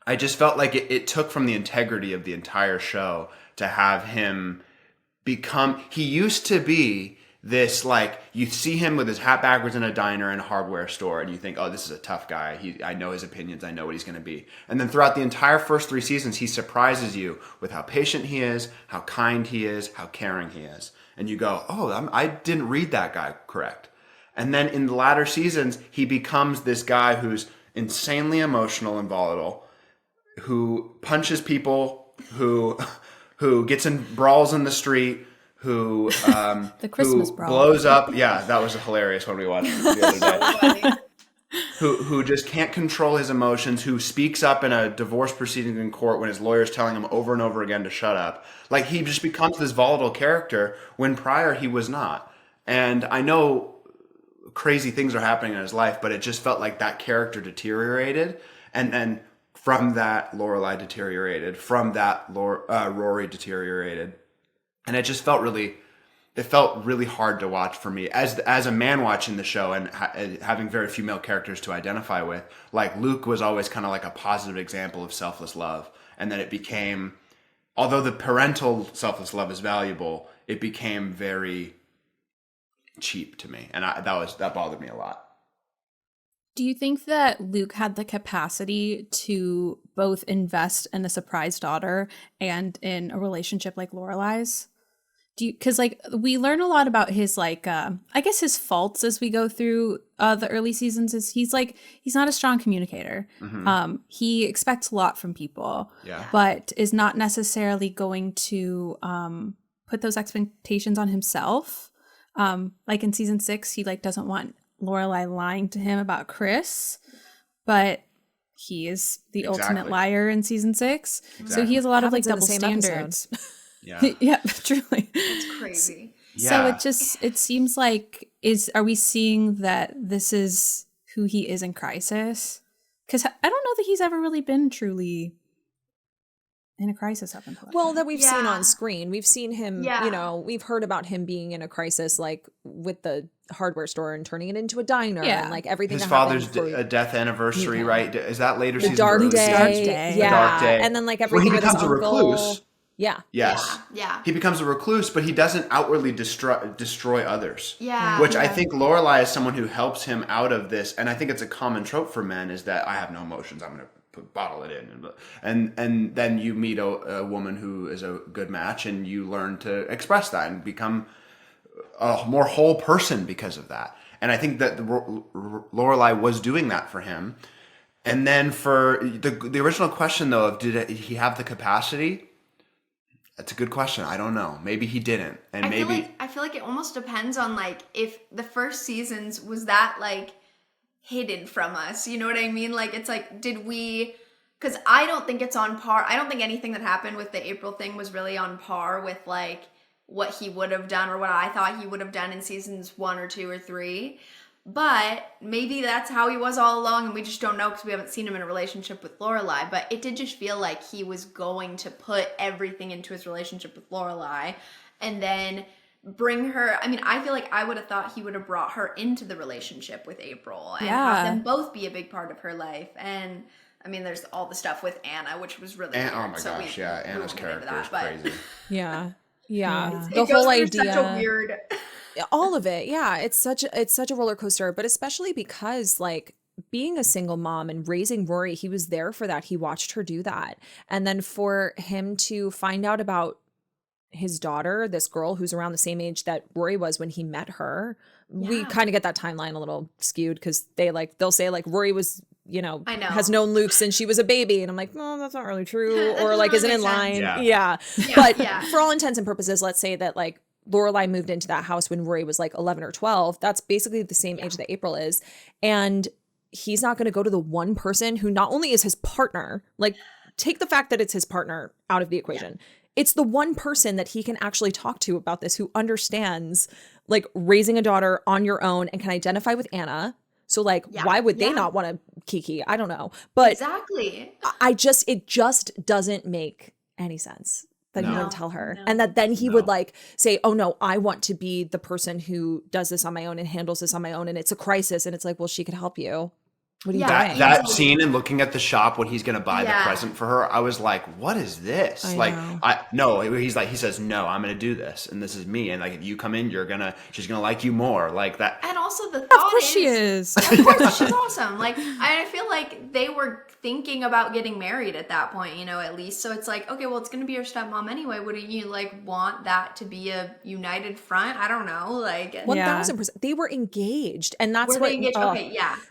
S3: I just felt like it took from the integrity of the entire show to have him become, he used to be this, like, you see him with his hat backwards in a diner in a hardware store and you think, oh, this is a tough guy. I know his opinions. I know what he's going to be. And then throughout the entire first 3 seasons, he surprises you with how patient he is, how kind he is, how caring he is. And you go, oh, I didn't read that guy correct. And then in the latter seasons, he becomes this guy who's insanely emotional and volatile, who punches people, who gets in brawls in the street, who
S1: the Christmas
S3: who
S1: brawl
S3: blows up. Yeah, that was hilarious when we watched it the other day. who just can't control his emotions, who speaks up in a divorce proceeding in court when his lawyer's telling him over and over again to shut up. Like, he just becomes this volatile character when prior he was not. And I know crazy things are happening in his life, but it just felt like that character deteriorated. And then from that, Lorelai deteriorated. From that, Rory deteriorated. And it just felt really hard to watch for me as a man watching the show and having very few male characters to identify with. Like, Luke was always kind of like a positive example of selfless love. And then it became, although the parental selfless love is valuable, it became very cheap to me. And that bothered me a lot.
S1: Do you think that Luke had the capacity to both invest in a surprise daughter and in a relationship like Lorelai's? Because like we learn a lot about his like I guess his faults as we go through the early seasons is he's not a strong communicator. Mm-hmm. He expects a lot from people, but is not necessarily going to put those expectations on himself. Like in season 6, he like doesn't want Lorelai lying to him about Chris, but he is the ultimate liar in season 6. Exactly. So he has a lot of like double standards. Yeah, truly.
S4: It's crazy.
S1: Yeah. So it seems like are we seeing that this is who he is in crisis? Because I don't know that he's ever really been truly in a crisis up until
S2: that we've seen on screen. We've seen him, we've heard about him being in a crisis, like with the hardware store and turning it into a diner and like everything.
S3: His father's death anniversary, right? Is that later season?
S2: Dark Day.
S3: The Dark Day.
S2: And then like everything with his uncle.
S3: He becomes a recluse.
S2: Yeah.
S3: Yes.
S4: Yeah.
S3: He becomes a recluse, but he doesn't outwardly destroy others.
S4: Yeah.
S3: Which I think Lorelai is someone who helps him out of this, and I think it's a common trope for men is that I have no emotions. I'm going to bottle it in, and then you meet a woman who is a good match, and you learn to express that and become a more whole person because of that. And I think that Lorelai was doing that for him. And then for the original question though of did he have the capacity? That's a good question. I don't know. Maybe he didn't, and I
S4: feel like it almost depends on like if the first seasons was that like hidden from us, you know what I mean? Like it's like, did we, because I don't think it's on par. I don't think anything that happened with the April thing was really on par with like what he would have done or what I thought he would have done in seasons 1 or 2 or 3. But maybe that's how he was all along and we just don't know because we haven't seen him in a relationship with Lorelai. But it did just feel like he was going to put everything into his relationship with Lorelai and then bring her. I mean, I feel like I would have thought he would have brought her into the relationship with April and have them both be a big part of her life. And I mean, there's all the stuff with Anna, which was really weird.
S3: Oh my gosh, Anna's character is crazy.
S2: Yeah. The
S4: it
S2: whole
S4: goes
S2: idea,
S4: such a weird
S2: all of it. Yeah, it's such a roller coaster, but especially because like being a single mom and raising Rory, he was there for that. He watched her do that. And then for him to find out about his daughter, this girl who's around the same age that Rory was when he met her, we kind of get that timeline a little skewed because they'll say like Rory was, has known Luke since she was a baby. And I'm like, no, that's not really true. Or like, isn't in line. Yeah. But for all intents and purposes, let's say that like Lorelai moved into that house when Rory was like 11 or 12. That's basically the same age that April is. And he's not going to go to the one person who not only is his partner, like take the fact that it's his partner out of the equation. Yeah. It's the one person that he can actually talk to about this who understands like raising a daughter on your own and can identify with Anna. So like, why would they not want to kiki? I don't know. But
S4: exactly.
S2: It just doesn't make any sense that he wouldn't tell her. And that then he would like say, oh no, I want to be the person who does this on my own and handles this on my own. And it's a crisis. And it's like, well, she could help you. What are you doing?
S3: That scene and looking at the shop when he's going to buy the present for her, I was like, what is this? He says, no, I'm going to do this. And this is me. And like, if you come in, she's going to like you more like that.
S4: And also the thought
S2: she is.
S4: Of course, she's awesome. Like, I feel like they were thinking about getting married at that point, at least. So it's like, okay, well, it's going to be your stepmom anyway. Wouldn't you like want that to be a united front? I don't know. Like
S2: 1000%. They were engaged. And that's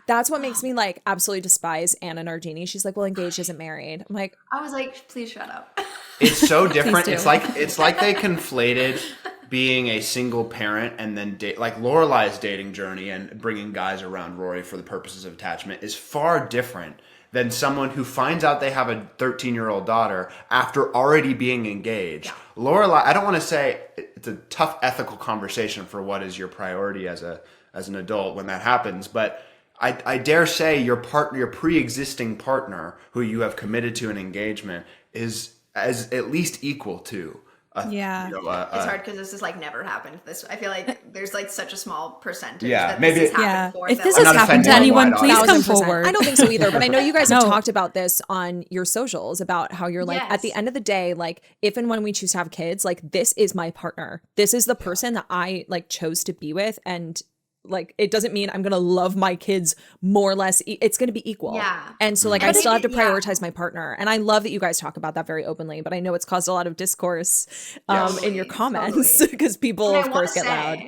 S2: that's what makes me like absolutely despise Anna Nardini. She's like, well, engaged isn't married. I'm like,
S4: I was like, please shut up.
S3: It's so different. It's like they conflated being a single parent and then like Lorelai's dating journey and bringing guys around Rory for the purposes of attachment is far different than someone who finds out they have a 13-year-old daughter after already being engaged. Yeah. Lorelai, I don't want to say it's a tough ethical conversation for what is your priority as an adult when that happens, but I dare say your pre-existing partner who you have committed to an engagement is as at least equal to.
S4: It's hard because this has like never happened. I feel like there's like such a small percentage. that
S3: maybe.
S4: This has happened for.
S1: If this has happened to anyone, please come forward.
S2: I don't think so either. But I know you guys have talked about this on your socials about how you're like at the end of the day, like if and when we choose to have kids, like this is my partner. This is the person that I like chose to be with, and like it doesn't mean I'm gonna love my kids more or less. It's gonna be equal.
S4: Yeah.
S2: And so like I still have to prioritize my partner. And I love that you guys talk about that very openly, but I know it's caused a lot of discourse in your comments because people of course get loud.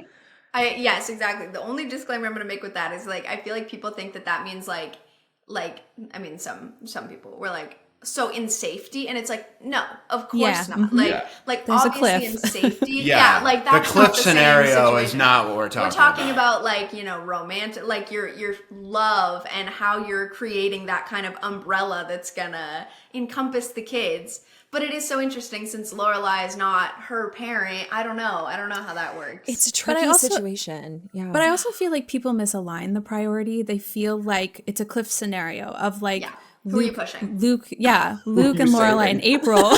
S4: Yes, exactly. The only disclaimer I'm gonna make with that is like I feel like people think that means like I mean some people were like so in safety, and it's like no, of course not. Like
S1: there's
S4: obviously in safety. Like
S3: that's the cliff scenario is not what we're talking about.
S4: We're talking about like romantic, like your love and how you're creating that kind of umbrella that's gonna encompass the kids. But it is so interesting since Lorelai is not her parent. I don't know how that works.
S2: It's a tricky situation. Yeah.
S1: But I also feel like people misalign the priority. They feel like it's a cliff scenario of like
S4: Who are you pushing?
S1: Luke and Lorelai and April.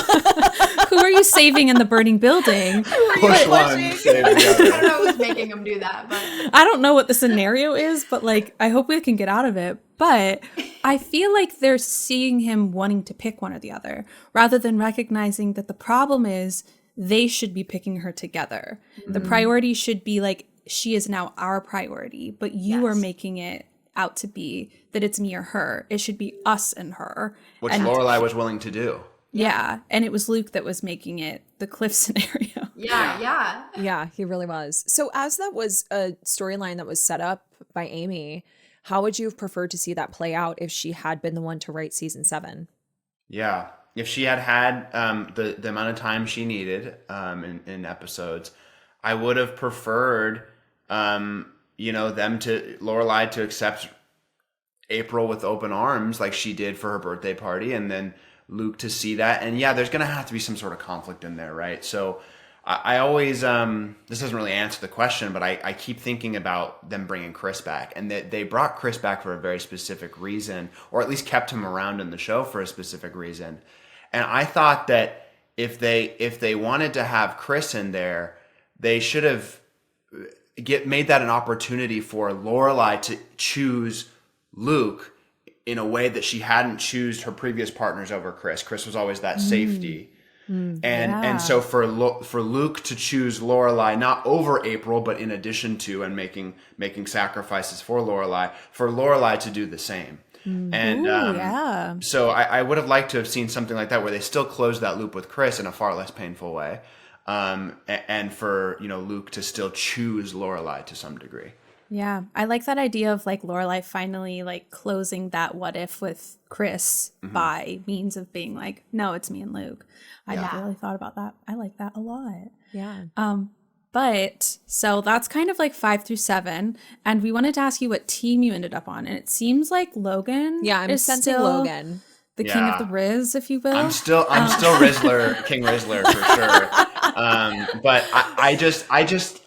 S1: Who are you saving in the burning building?
S3: Push one, save the other.
S4: I don't know what's making them do that, but
S1: I don't know what the scenario is, but like I hope we can get out of it. But I feel like they're seeing him wanting to pick one or the other, rather than recognizing that the problem is they should be picking her together. The priority should be like, she is now our priority, but you are making it out to be that it's me or her. It should be us and her.
S3: Which Lorelai was willing to do.
S1: Yeah. And it was Luke that was making it the Cliff scenario.
S2: Yeah, he really was. So as that was a storyline that was set up by Amy, how would you have preferred to see that play out if she had been the one to write season 7?
S3: Yeah. If she had the amount of time she needed in episodes, I would have preferred Lorelai to accept April with open arms like she did for her birthday party, and then Luke to see that. And yeah, there's going to have to be some sort of conflict in there, right? So I always, this doesn't really answer the question, but I keep thinking about them bringing Chris back, and they brought Chris back for a very specific reason, or at least kept him around in the show for a specific reason. And I thought that if they wanted to have Chris in there, they should have made that an opportunity for Lorelai to choose Luke in a way that she hadn't chosen her previous partners over Chris. Chris was always that safety. And so for Luke to choose Lorelai, not over April, but in addition to, and making sacrifices for Lorelai to do the same. And so I would have liked to have seen something like that where they still close that loop with Chris in a far less painful way. And for, Luke to still choose Lorelai to some degree.
S1: Yeah, I like that idea of like Lorelai finally like closing that what if with Chris by means of being like, no, it's me and Luke. I never really thought about that. I like that a lot.
S2: Yeah.
S1: But so that's kind of like 5 through 7, and we wanted to ask you what team you ended up on, and it seems like Logan.
S2: Yeah, I'm sensing Logan,
S1: the king of the Riz, if you will.
S3: I'm still Rizzler, King Rizzler for sure. But I just.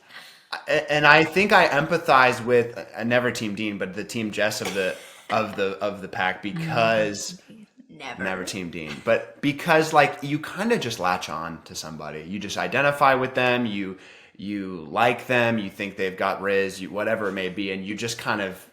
S3: And I think I empathize with never Team Dean, but the Team Jess of the pack, because never Team Dean, but because like you kind of just latch on to somebody, you just identify with them, you like them, you think they've got Riz, whatever it may be, and you just kind of,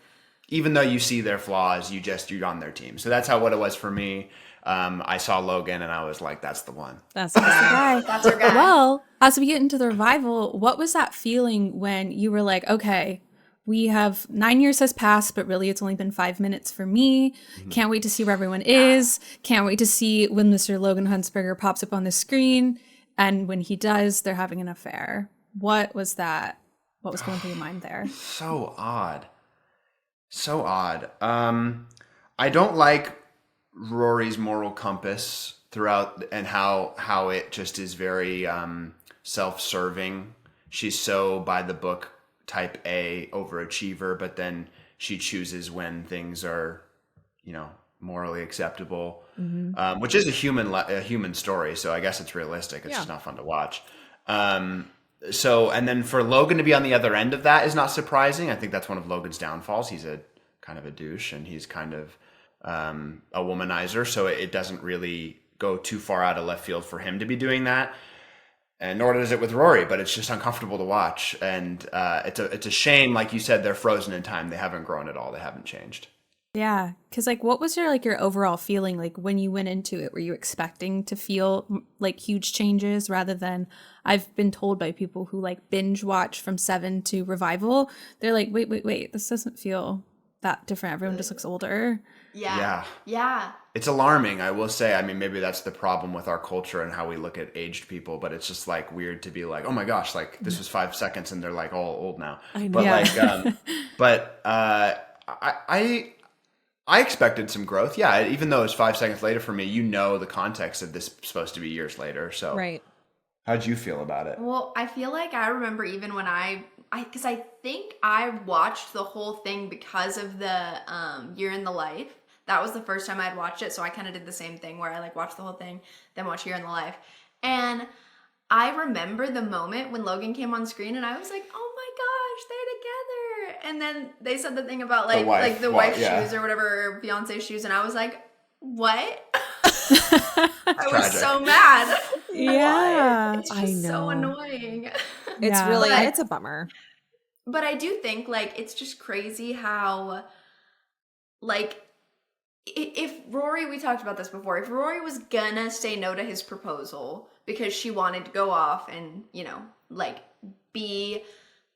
S3: even though you see their flaws, you're on their team. So that's what it was for me. I saw Logan and I was like, that's the one.
S1: That's the guy. That's our guy. Well, as we get into the revival, what was that feeling when you were like, okay, we have 9 years has passed, but really it's only been 5 minutes for me. Can't wait to see where everyone is. Can't wait to see when Mr. Logan Huntsberger pops up on the screen. And when he does, they're having an affair. What was that? What was going through your mind there?
S3: So odd. I don't like Rory's moral compass throughout, and how it just is very self-serving. She's so by the book type A overachiever, but then she chooses when things are, morally acceptable, which is a human story. So I guess it's realistic. It's just not fun to watch. So, and then for Logan to be on the other end of that is not surprising. I think that's one of Logan's downfalls. He's a kind of a douche, and he's kind of a womanizer. So it doesn't really go too far out of left field for him to be doing that. And nor does it with Rory, but it's just uncomfortable to watch. And it's a shame, like you said, they're frozen in time. They haven't grown at all. They haven't changed.
S1: Yeah, because like, what was your overall feeling like when you went into it? Were you expecting to feel like huge changes rather than? I've been told by people who like binge watch from 7 to revival, they're like, wait, this doesn't feel that different. Everyone just looks older.
S4: Yeah.
S3: It's alarming, I will say. I mean, maybe that's the problem with our culture and how we look at aged people, but it's just like weird to be like, oh my gosh, like this was 5 seconds and they're like all old now. I know. But I expected some growth. Yeah, even though it's 5 seconds later for me, the context of this is supposed to be years later. So
S2: right.
S3: How'd you feel about it?
S4: Well, I feel like I remember even when because I think I watched the whole thing because of the Year in the Life. That was the first time I'd watched it, so I kind of did the same thing where I like watched the whole thing, then watch Year in the Life. And I remember the moment when Logan came on screen and I was like, oh my gosh, they're together. And then they said the thing about like the wife's shoes or whatever, or fiance's shoes, and I was like, what? I was so mad.
S1: Yeah.
S4: It's just so annoying.
S2: It's really, it's a bummer.
S4: But I do think, like, it's just crazy how, like, if Rory, we talked about this before, if Rory was gonna say no to his proposal because she wanted to go off and, you know, like, be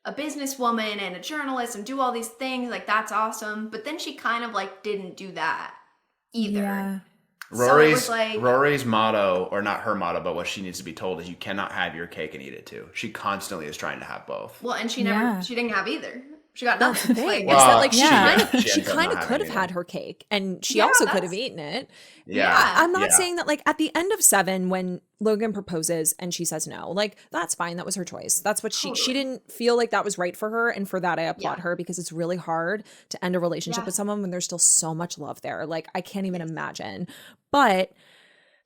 S4: a businesswoman and a journalist and do all these things, like, that's awesome. But then she kind of, like, didn't do that either. Yeah.
S3: Rory's motto, or not her motto, but what she needs to be told is you cannot have your cake and eat it too. She constantly is trying to have both.
S4: Well, and she didn't have either. She got nothing.
S2: She kind of could have had her cake, and she also could have eaten it.
S3: Yeah.
S2: I'm not saying that, like, at the end of 7, when Logan proposes and she says no, like, that's fine. That was her choice. That's what she didn't feel like that was right for her. And for that, I applaud her, because it's really hard to end a relationship with someone when there's still so much love there. Like, I can't even imagine. But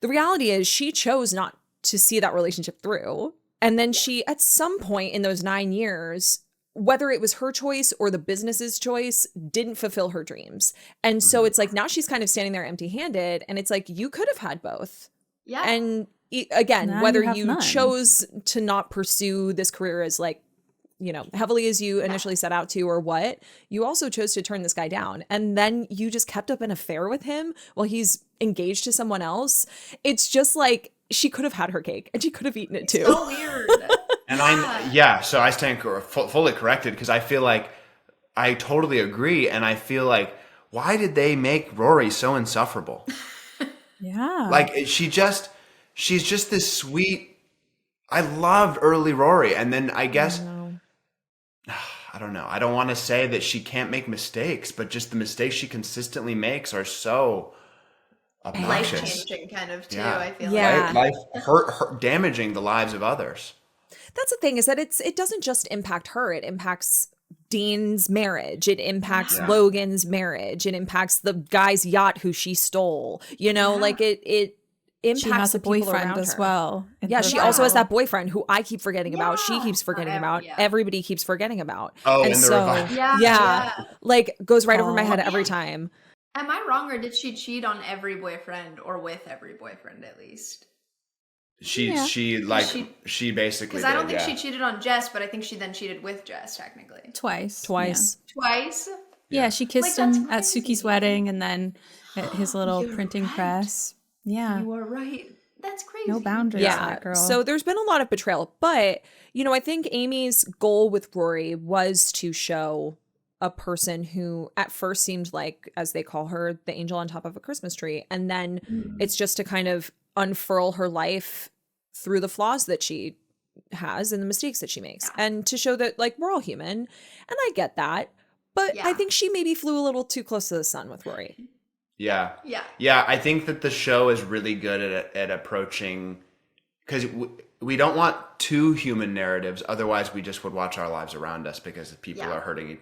S2: the reality is she chose not to see that relationship through. And then she, at some point in those 9 years, whether it was her choice or the business's choice, didn't fulfill her dreams. And so it's like, now she's kind of standing there empty-handed, and it's like, you could have had both.
S4: Yeah.
S2: And again, now whether you chose to not pursue this career as, like, you know, heavily as you initially set out to, or what, you also chose to turn this guy down. And then you just kept up an affair with him while he's engaged to someone else. It's just like, she could have had her cake and she could have eaten it too.
S4: So weird.
S3: And so I stand fully corrected, because I feel like I totally agree. And I feel like, why did they make Rory so insufferable?
S1: Yeah.
S3: Like, she's just this sweet, I loved early Rory. And then I guess, I don't know. I don't want to say that she can't make mistakes, but just the mistakes she consistently makes are so obnoxious.
S4: Life-changing kind of too, I feel
S3: like. Life hurt, damaging the lives of others.
S2: That's the thing, is that it doesn't just impact her. It impacts Dean's marriage. It impacts Logan's marriage. It impacts the guy's yacht who she stole. You know, like it impacts
S1: she has
S2: the
S1: a boyfriend
S2: as
S1: well.
S2: Yeah, she also has that boyfriend who I keep forgetting about. She keeps forgetting about. Everybody keeps forgetting about.
S3: Oh,
S2: and so like, goes right over my head every time.
S4: Am I wrong, or did she cheat on every boyfriend, or with every boyfriend at least?
S3: She basically,
S4: because I don't think she cheated on Jess, but I think she then cheated with Jess technically.
S1: Twice.
S4: Yeah,
S1: she kissed him at Suki's wedding, and then at his little printing press. Yeah,
S4: you are right. That's crazy.
S1: No boundaries.
S2: Yeah, girl. So there's been a lot of betrayal, but you know, I think Amy's goal with Rory was to show a person who at first seemed like, as they call her, the angel on top of a Christmas tree, and then it's just to kind of unfurl her life through the flaws that she has and the mistakes that she makes, and to show that, like, we're all human. And I get that, but I think she maybe flew a little too close to the sun with Rory.
S3: Yeah. I think that the show is really good at approaching, because we don't want two human narratives. Otherwise, we just would watch our lives around us, because people are hurting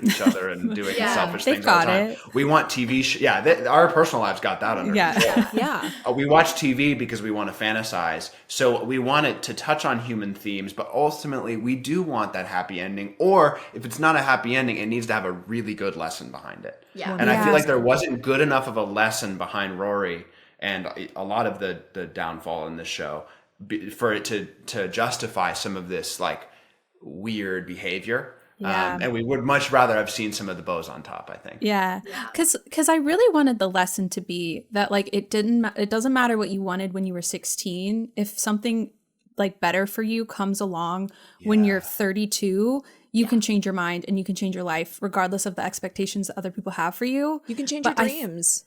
S3: each other and doing selfish things all the time. We want TV. Our personal lives got that under control. We watch TV because we want to fantasize. So we want it to touch on human themes, but ultimately we do want that happy ending. Or if it's not a happy ending, it needs to have a really good lesson behind it. Yeah. And I feel like there wasn't good enough of a lesson behind Rory and a lot of the downfall in this show for it to justify some of this, like, weird behavior. And we would much rather have seen some of the bows on top, I think.
S1: Yeah. Because I really wanted the lesson to be that, like, it doesn't matter what you wanted when you were 16. If something, like, better for you comes along when you're 32, you can change your mind and you can change your life regardless of the expectations that other people have for you.
S2: You can change your dreams.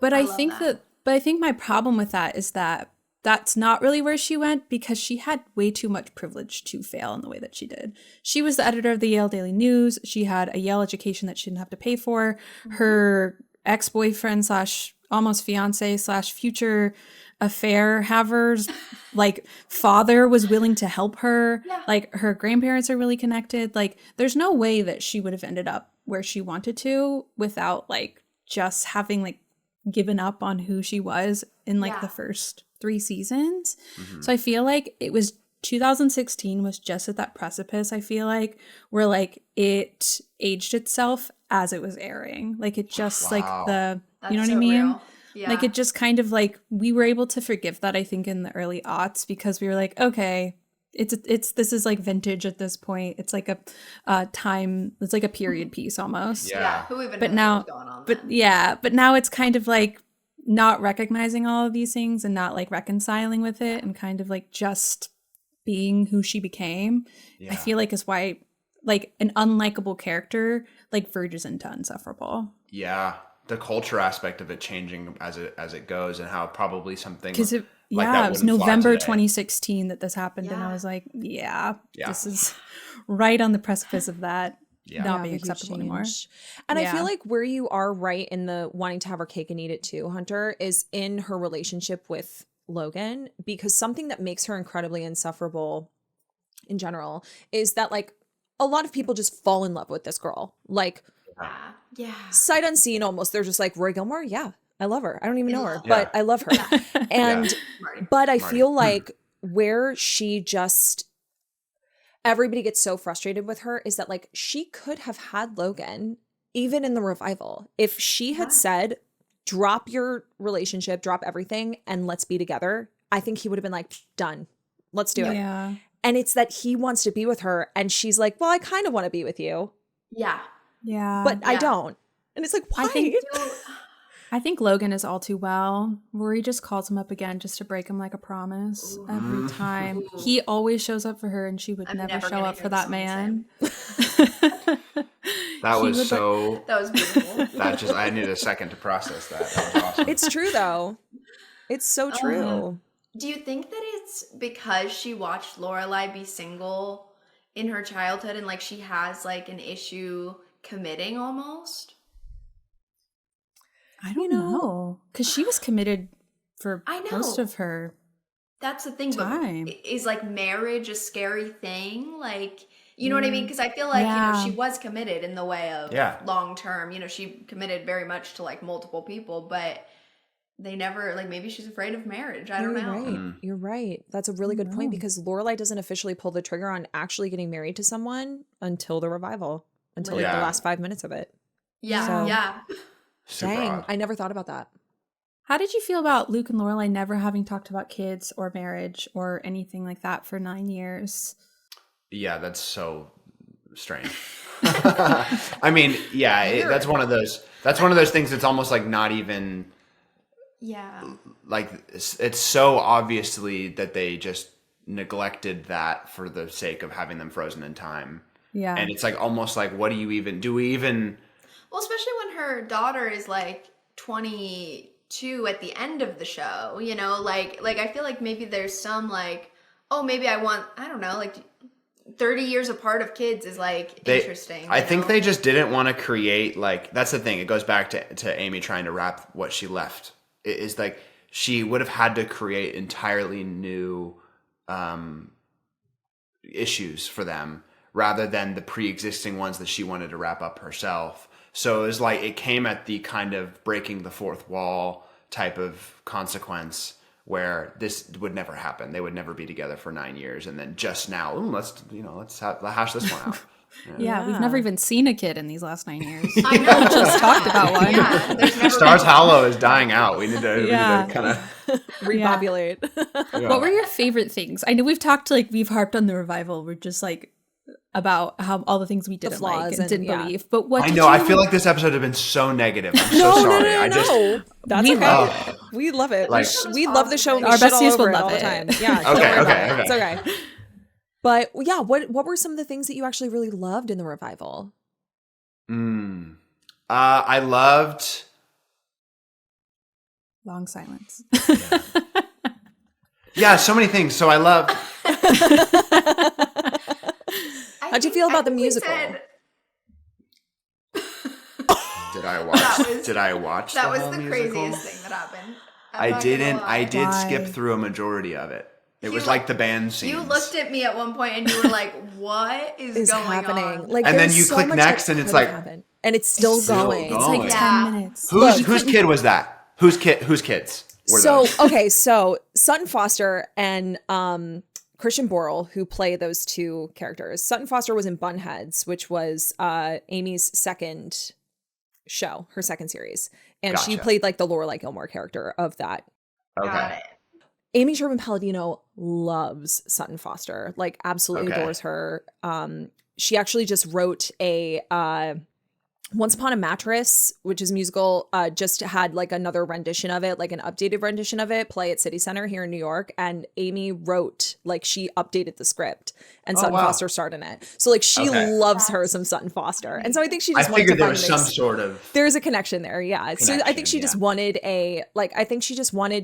S1: But I think my problem with that is that that's not really where she went, because she had way too much privilege to fail in the way that she did. She was the editor of the Yale Daily News. She had a Yale education that she didn't have to pay for. Her ex-boyfriend / almost fiance / future affair haver's, like, father was willing to help her. Like, her grandparents are really connected. Like, there's no way that she would have ended up where she wanted to without, like, just having, like, given up on who she was in, like, the first 3 seasons. So I feel like it was 2016 was just at that precipice, I feel like, where, like, it aged itself as it was airing. Like, it just like the You know what I mean? Yeah. Like, it just kind of like, we were able to forgive that, I think, in the early aughts, because we were like, okay, this is like vintage at this point. It's like a time, it's like a period piece almost.
S4: Yeah. Who even
S1: knows
S4: now, what's going on
S1: but now it's kind of like not recognizing all of these things and not like reconciling with it and kind of like just being who she became. Yeah. I feel like is why like an unlikable character like verges into insufferable.
S3: Yeah. The culture aspect of it changing as it goes, and how probably something
S1: because it was November 2016 that this happened, and I was like, this is right on the precipice of that not being acceptable anymore.
S2: And I feel like where you are right in the wanting to have her cake and eat it too, Hunter, is in her relationship with Logan, because something that makes her incredibly insufferable in general is that like a lot of people just fall in love with this girl, like. Sight unseen almost. They're just like, Roy Gilmore, I love her. I don't even know her, but I love her. And but I feel like where she just everybody gets so frustrated with her is that like she could have had Logan even in the revival. If she had said, drop your relationship, drop everything, and let's be together, I think he would have been like, done. Let's do it. And it's that he wants to be with her, and she's like, well, I kind of want to be with you. But I don't. And it's like, why?
S1: I think Logan is all too well. Rory just calls him up again just to break him like a promise every time. He always shows up for her, and she would never show up for that man.
S3: That was so...
S4: That was beautiful.
S3: I needed a second to process that. That was awesome.
S2: It's true, though. It's so true.
S4: Do you think that it's because she watched Lorelai be single in her childhood, and like she has like an issue committing almost?
S1: I don't know, because she was committed for most of her
S4: that's the thing
S1: time.
S4: But is like marriage a scary thing, like, you know what I mean? Because I feel like you know, she was committed in the way of long term, you know, she committed very much to like multiple people, but they never, like, maybe she's afraid of marriage. I don't know.
S2: Right. You're right. That's a really good point, because Lorelai doesn't officially pull the trigger on actually getting married to someone until the revival. Until like the last 5 minutes of it. Dang, odd. I never thought about that.
S1: How did you feel about Luke and Lorelai never having talked about kids or marriage or anything like that for 9 years?
S3: Yeah, that's so strange. I mean, that's one of those. That's one of those things that's almost like not even. Like it's so obviously that they just neglected that for the sake of having them frozen in time. Yeah. And it's like almost like, what do we even
S4: well, especially when her daughter is like 22 at the end of the show, you know, like I feel like maybe there's some like, oh, maybe I don't know, like 30 years apart of kids is like interesting.
S3: I think they just didn't want to create, like, that's the thing. It goes back to Amy trying to wrap what she left. It is like she would have had to create entirely new issues for them, rather than the pre-existing ones that she wanted to wrap up herself. So it was like, it came at the kind of breaking the fourth wall type of consequence, where this would never happen. They would never be together for 9 years. And then just now, let's hash this one out.
S1: Yeah, we've never even seen a kid in these last 9 years. I know. We just talked about one.
S3: Yeah, Stars Hollow is dying out. We need to kind of
S2: repopulate.
S1: What were your favorite things? I know we've harped on the revival. We're just like about how all the things we didn't like and didn't believe. But what
S3: I feel like this episode has been so negative. I'm so sorry.
S2: No. That's okay. We love it. Like, we love the show. Our besties will love it all the time. Yeah.
S3: Okay.
S2: It's okay. But yeah, what were some of the things that you actually really loved in the revival?
S3: I loved
S1: long silence.
S3: Yeah, so many things. So I loved.
S2: How'd you feel about the musical?
S3: Did I watch?
S4: That was the
S3: musical?
S4: Craziest thing that happened.
S3: I didn't. I did skip through a majority of it. It was like the band scenes.
S4: You looked at me at one point and you were like, "What is going
S2: happening?"
S4: on?"
S2: Like,
S3: and then you click next, and it's like,
S2: and it's still going.
S1: It's like 10 minutes.
S3: Whose kid was that? Whose kids were those?
S2: So Sutton Foster and Christian Borle, who play those two characters. Sutton Foster was in Bunheads, which was Amy's second show, her second series. And
S3: Gotcha.
S2: she played like the Lorelai Gilmore character of that.
S3: Okay.
S4: Got it.
S2: Amy Sherman-Palladino loves Sutton Foster, like absolutely adores her. She actually just wrote a Once Upon a Mattress, which is a musical, just had like another rendition of it, like an updated rendition of it, play at City Center here in New York. And Amy wrote, like she updated the script and Sutton Foster starred in it. So like she loves her some Sutton Foster. And so I think she just wanted to
S3: there was some sort of...
S2: There's a connection there, yeah. So I think she just wanted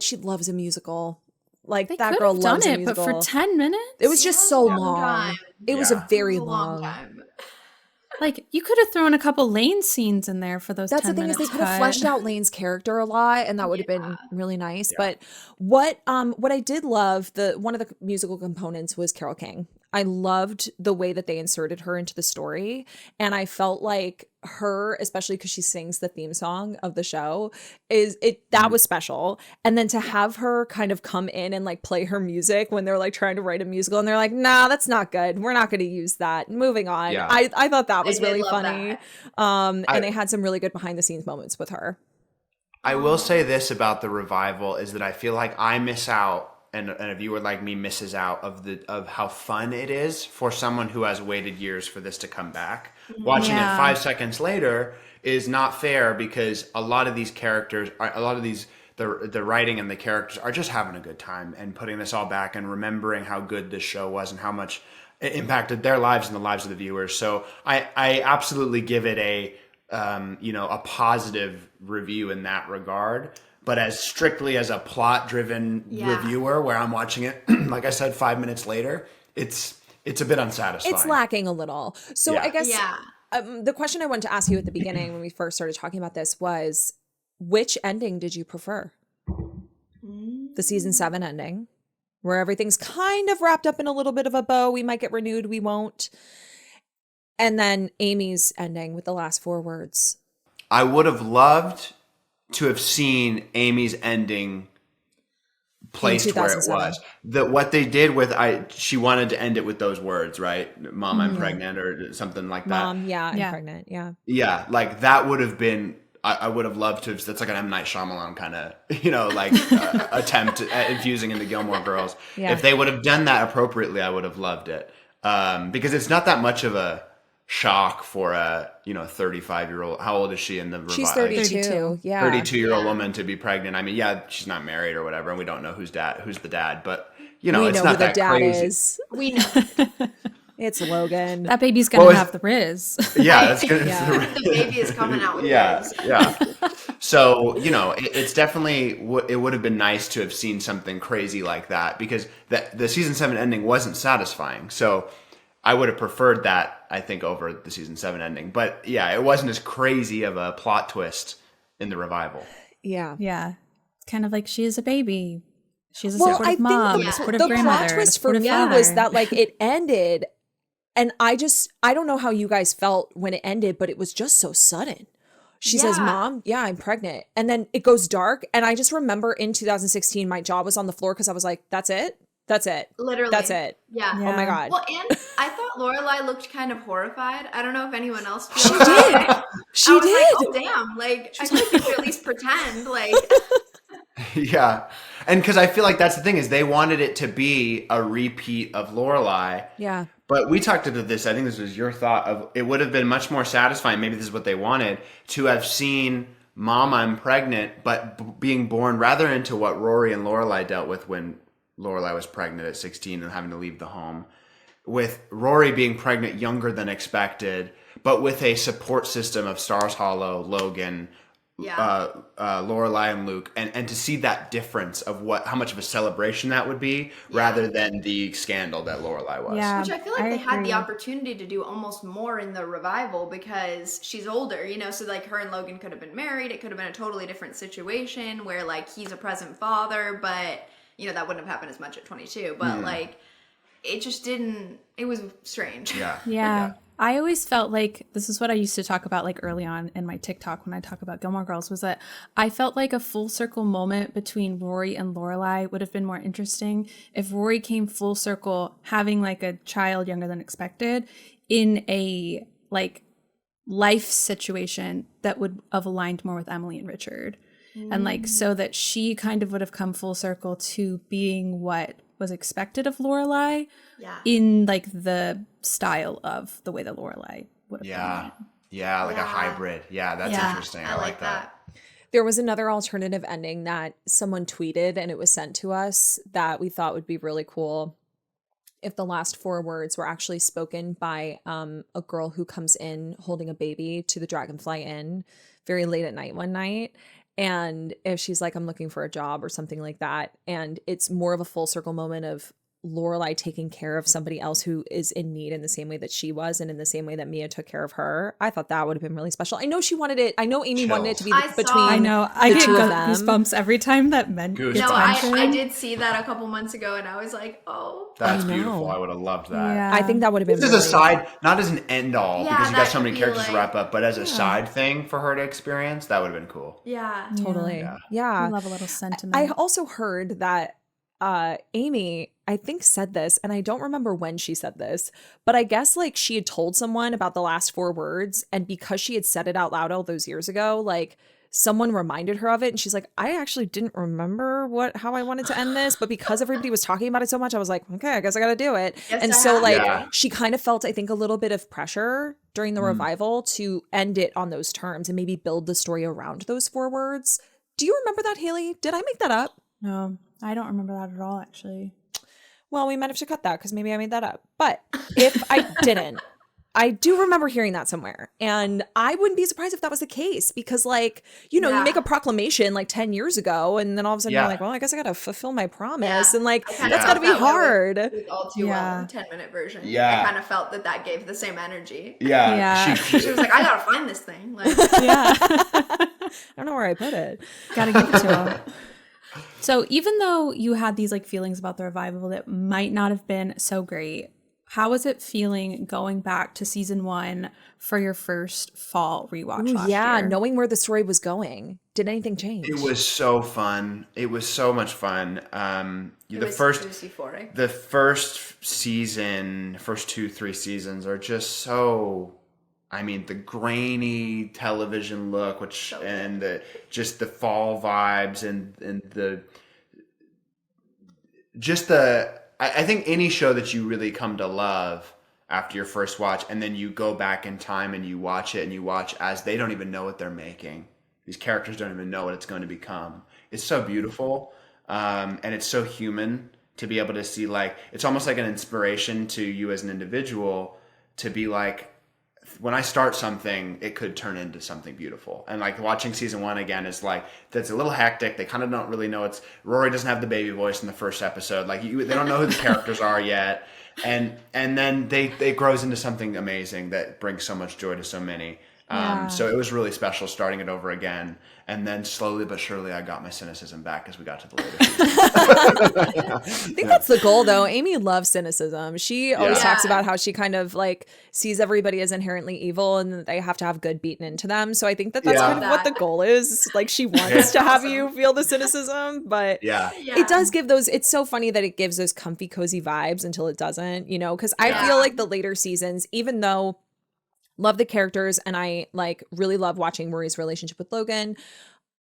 S2: she loves a musical. Like
S1: they
S2: that girl loves
S1: done
S2: a musical.
S1: But for 10 minutes?
S2: It was just so long. It was a very long
S4: time.
S1: Like, you could have thrown a couple Lane scenes in there for those 10 minutes.
S2: That's the thing is they could have fleshed out Lane's character a lot, and that would have been really nice. Yeah. But what I did love, one of the musical components was Carole King. I loved the way that they inserted her into the story, and I felt like her, especially because she sings the theme song of the show, that was special. And then to have her kind of come in and like play her music when they're like trying to write a musical, and they're like, "Nah, that's not good. We're not going to use that. Moving on." Yeah. I thought that was really funny. And they had some really good behind the scenes moments with her.
S3: I will say this about the revival is that I feel like I miss out. And a viewer like me misses out of how fun it is for someone who has waited years for this to come back. Watching it 5 seconds later is not fair because a lot of these characters, the writing and the characters are just having a good time and putting this all back and remembering how good this show was and how much it impacted their lives and the lives of the viewers. So I absolutely give it a positive review in that regard. But as strictly as a plot-driven reviewer, where I'm watching it, like I said, 5 minutes later, it's a bit unsatisfying.
S2: It's lacking a little. So I guess the question I wanted to ask you at the beginning when we first started talking about this was, which ending did you prefer? The season 7 ending, where everything's kind of wrapped up in a little bit of a bow. We might get renewed, we won't. And then Amy's ending with the last 4 words.
S3: I would have loved to have seen Amy's ending placed where it was. What they did with she wanted to end it with those words, right? Mom, I'm pregnant, or something like that.
S2: Mom, I'm pregnant. Yeah.
S3: Yeah, like that would have been. I would have loved to. That's like an M. Night Shyamalan kind of, attempt at infusing into Gilmore Girls. Yeah. If they would have done that appropriately, I would have loved it. Because it's not that much of a shock for a 35-year-old. How old is she in the revival?
S2: She's 32. Yeah,
S3: 32-year-old woman to be pregnant. I mean, she's not married or whatever, and we don't know who's the dad. But it's not that crazy.
S2: Is. We know. It's Logan.
S1: That baby's gonna have the Riz.
S3: Yeah, that's gonna.
S4: The baby is coming out with
S3: Riz. Yeah. So it's definitely it would have been nice to have seen something crazy like that, because the season 7 ending wasn't satisfying. So I would have preferred that, I think, over the season 7 ending. But yeah, it wasn't as crazy of a plot twist in the revival.
S2: Yeah.
S1: Yeah. Kind of like she is a baby. She's a supportive mom, a supportive grandmother.
S2: The plot twist for me was that it ended, and I don't know how you guys felt when it ended, but it was just so sudden. She says, "Mom, I'm pregnant." And then it goes dark. And I just remember in 2016, my jaw was on the floor because I was like, that's it? That's it.
S4: Literally.
S2: That's it.
S4: Yeah.
S2: Oh my God.
S4: Well, and I thought Lorelai looked kind of horrified. I don't know if anyone else feels
S2: She did. She did.
S4: Like, oh, damn. Like, I think you could at least pretend. Like.
S3: Yeah. And because I feel like that's the thing, is they wanted it to be a repeat of Lorelai.
S2: Yeah.
S3: But we talked about this, I think this was your thought, of it would have been much more satisfying, maybe this is what they wanted, to have seen Mom, I'm pregnant, but being born rather into what Rory and Lorelai dealt with when Lorelai was pregnant at 16 and having to leave the home, with Rory being pregnant younger than expected, but with a support system of Stars Hollow, Logan, Lorelai and Luke, and to see that difference of how much of a celebration that would be, rather than the scandal that Lorelai was.
S4: Yeah, which I feel like they had the opportunity to do almost more in the revival, because she's older, so like her and Logan could have been married. It could have been a totally different situation where like he's a present father, but that wouldn't have happened as much at 22. But like, it just didn't. It was strange.
S1: Yeah. I always felt like, this is what I used to talk about like early on in my TikTok when I talk about Gilmore Girls, was that I felt like a full circle moment between Rory and Lorelai would have been more interesting if Rory came full circle having like a child younger than expected in a like life situation that would have aligned more with Emily and Richard. And like, so that she kind of would have come full circle to being what was expected of Lorelai in like the style of the way that Lorelai would have been.
S3: Yeah, like a hybrid. Yeah, that's interesting. I like that.
S2: There was another alternative ending that someone tweeted and it was sent to us that we thought would be really cool if the last 4 words were actually spoken by a girl who comes in holding a baby to the Dragonfly Inn very late at night one night. And if she's like, I'm looking for a job or something like that. And it's more of a full circle moment of Lorelai taking care of somebody else who is in need in the same way that she was and in the same way that Mia took care of her. I thought that would have been really special. I know she wanted it. I know Amy wanted it to be between
S1: I know. I get goosebumps every time that men
S4: No, I did see that a couple months ago and I was like, oh.
S3: That's beautiful. I would have loved that.
S1: Yeah.
S2: I think that would have been
S3: This is a side, not as an end all because you got so many characters to wrap up, but as a side thing for her to experience, that would have been cool.
S4: Yeah.
S2: Totally. Yeah.
S1: I love a little sentiment.
S2: I also heard that Amy, I think, said this, and I don't remember when she said this, but I guess like she had told someone about the last 4 words, and because she had said it out loud all those years ago, like someone reminded her of it, and she's like, I actually didn't remember how I wanted to end this, but because everybody was talking about it so much, I was like, okay, I guess I gotta do it. She kind of felt, I think, a little bit of pressure during the revival to end it on those terms and maybe build the story around those 4 words. Do you remember that, Haley? Did I make that up?
S1: No, I don't remember that at all, actually.
S2: Well, we might have to cut that because maybe I made that up. But if I didn't, I do remember hearing that somewhere. And I wouldn't be surprised if that was the case because, like, you make a proclamation like 10 years ago and then all of a sudden you're like, well, I guess I got to fulfill my promise. And like, that's got to be hard.
S4: With All Too Well, 10-minute version.
S3: Yeah.
S4: I kind of felt that gave the same energy.
S3: Yeah.
S4: She was like, I got to find this thing. Like,
S2: I don't know where I put it.
S1: Got to give it to her. So even though you had these like feelings about the revival that might not have been so great, how was it feeling going back to season 1 for your first fall rewatch last year?
S2: Knowing where the story was going. Did anything change?
S3: It was so fun. It was so much fun. The first season, first 2-3 seasons are just so... I mean, the grainy television look, and the fall vibes I think any show that you really come to love after your first watch, and then you go back in time and you watch it and you watch as they don't even know what they're making. These characters don't even know what it's going to become. It's so beautiful, and it's so human to be able to see, like, it's almost like an inspiration to you as an individual to be like, when I start something, it could turn into something beautiful. And like watching season 1 again is like, that's a little hectic. They kind of don't really know Rory doesn't have the baby voice in the first episode. Like they don't know who the characters are yet. And then they grows into something amazing that brings so much joy to so many. So it was really special starting it over again. And then slowly but surely I got my cynicism back as we got to the later seasons.
S2: I think that's the goal though. Amy loves cynicism. She always talks about how she kind of like sees everybody as inherently evil and that they have to have good beaten into them. So I think that's kind of what the goal is. Like she wants to have you feel the cynicism, but it does give those, it's so funny that it gives those comfy, cozy vibes until it doesn't, because I feel like the later seasons, even though love the characters, and I like really love watching Rory's relationship with Logan,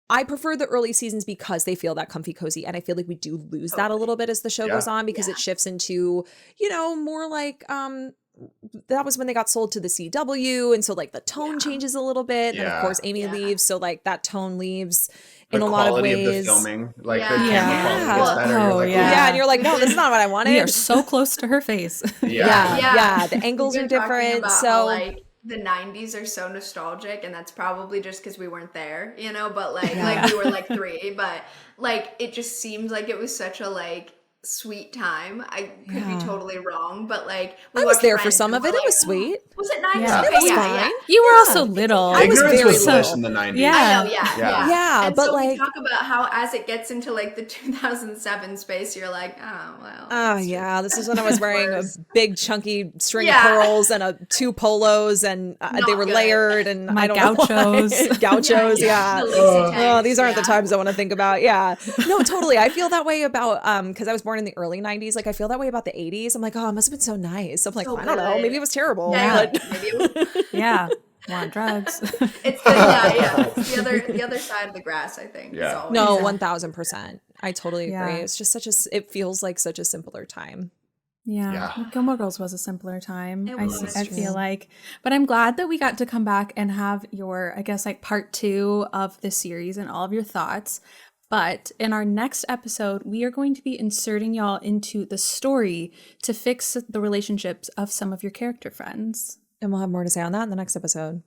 S2: I prefer the early seasons because they feel that comfy cozy, and I feel like we do lose that a little bit as the show goes on because it shifts into more like that was when they got sold to the CW, and so like the tone changes a little bit, and of course Amy leaves, so like that tone leaves in a lot of ways.
S3: The filming, like the camera quality gets better.
S2: And you're like, no, this is not what I wanted.
S1: We are so close to her face.
S2: The angles are different. So
S4: how, like, the 90s are so nostalgic, and that's probably just because we weren't there, but like we were like 3, but like it just seems like it was such a like sweet time. I could be totally wrong, but like
S2: I was there for some of it. It was sweet.
S4: Was it nice?
S1: Yeah.
S4: Okay,
S2: it was fine.
S1: You were also little.
S2: I was very little
S3: in the 90s.
S1: Yeah.
S4: I know, and
S2: but
S4: so
S2: like
S4: we talk about how as it gets into like the 2007 space, you're like, oh well.
S2: Oh yeah, this is when I was wearing a big chunky string of pearls and 2 polos, and they were layered, and
S1: my
S2: I don't know gauchos. Oh, these aren't the times I want to think about. Yeah, no, totally. I feel that way about because I was born in the early 90s. Like I feel that way about the 80s. I'm like, oh, it must have been so nice. I'm like, I don't know, maybe it was terrible.
S1: Yeah.
S2: But
S1: Yeah. want drugs.
S4: It's it's the other side of the grass, I think.
S3: Yeah.
S2: No, 1000%. I totally agree. It's just it feels like such a simpler time.
S1: Yeah. Gilmore Girls was a simpler time. I feel like, but I'm glad that we got to come back and have your, I guess, like part 2 of the series and all of your thoughts. But in our next episode, we are going to be inserting y'all into the story to fix the relationships of some of your character friends.
S2: And we'll have more to say on that in the next episode.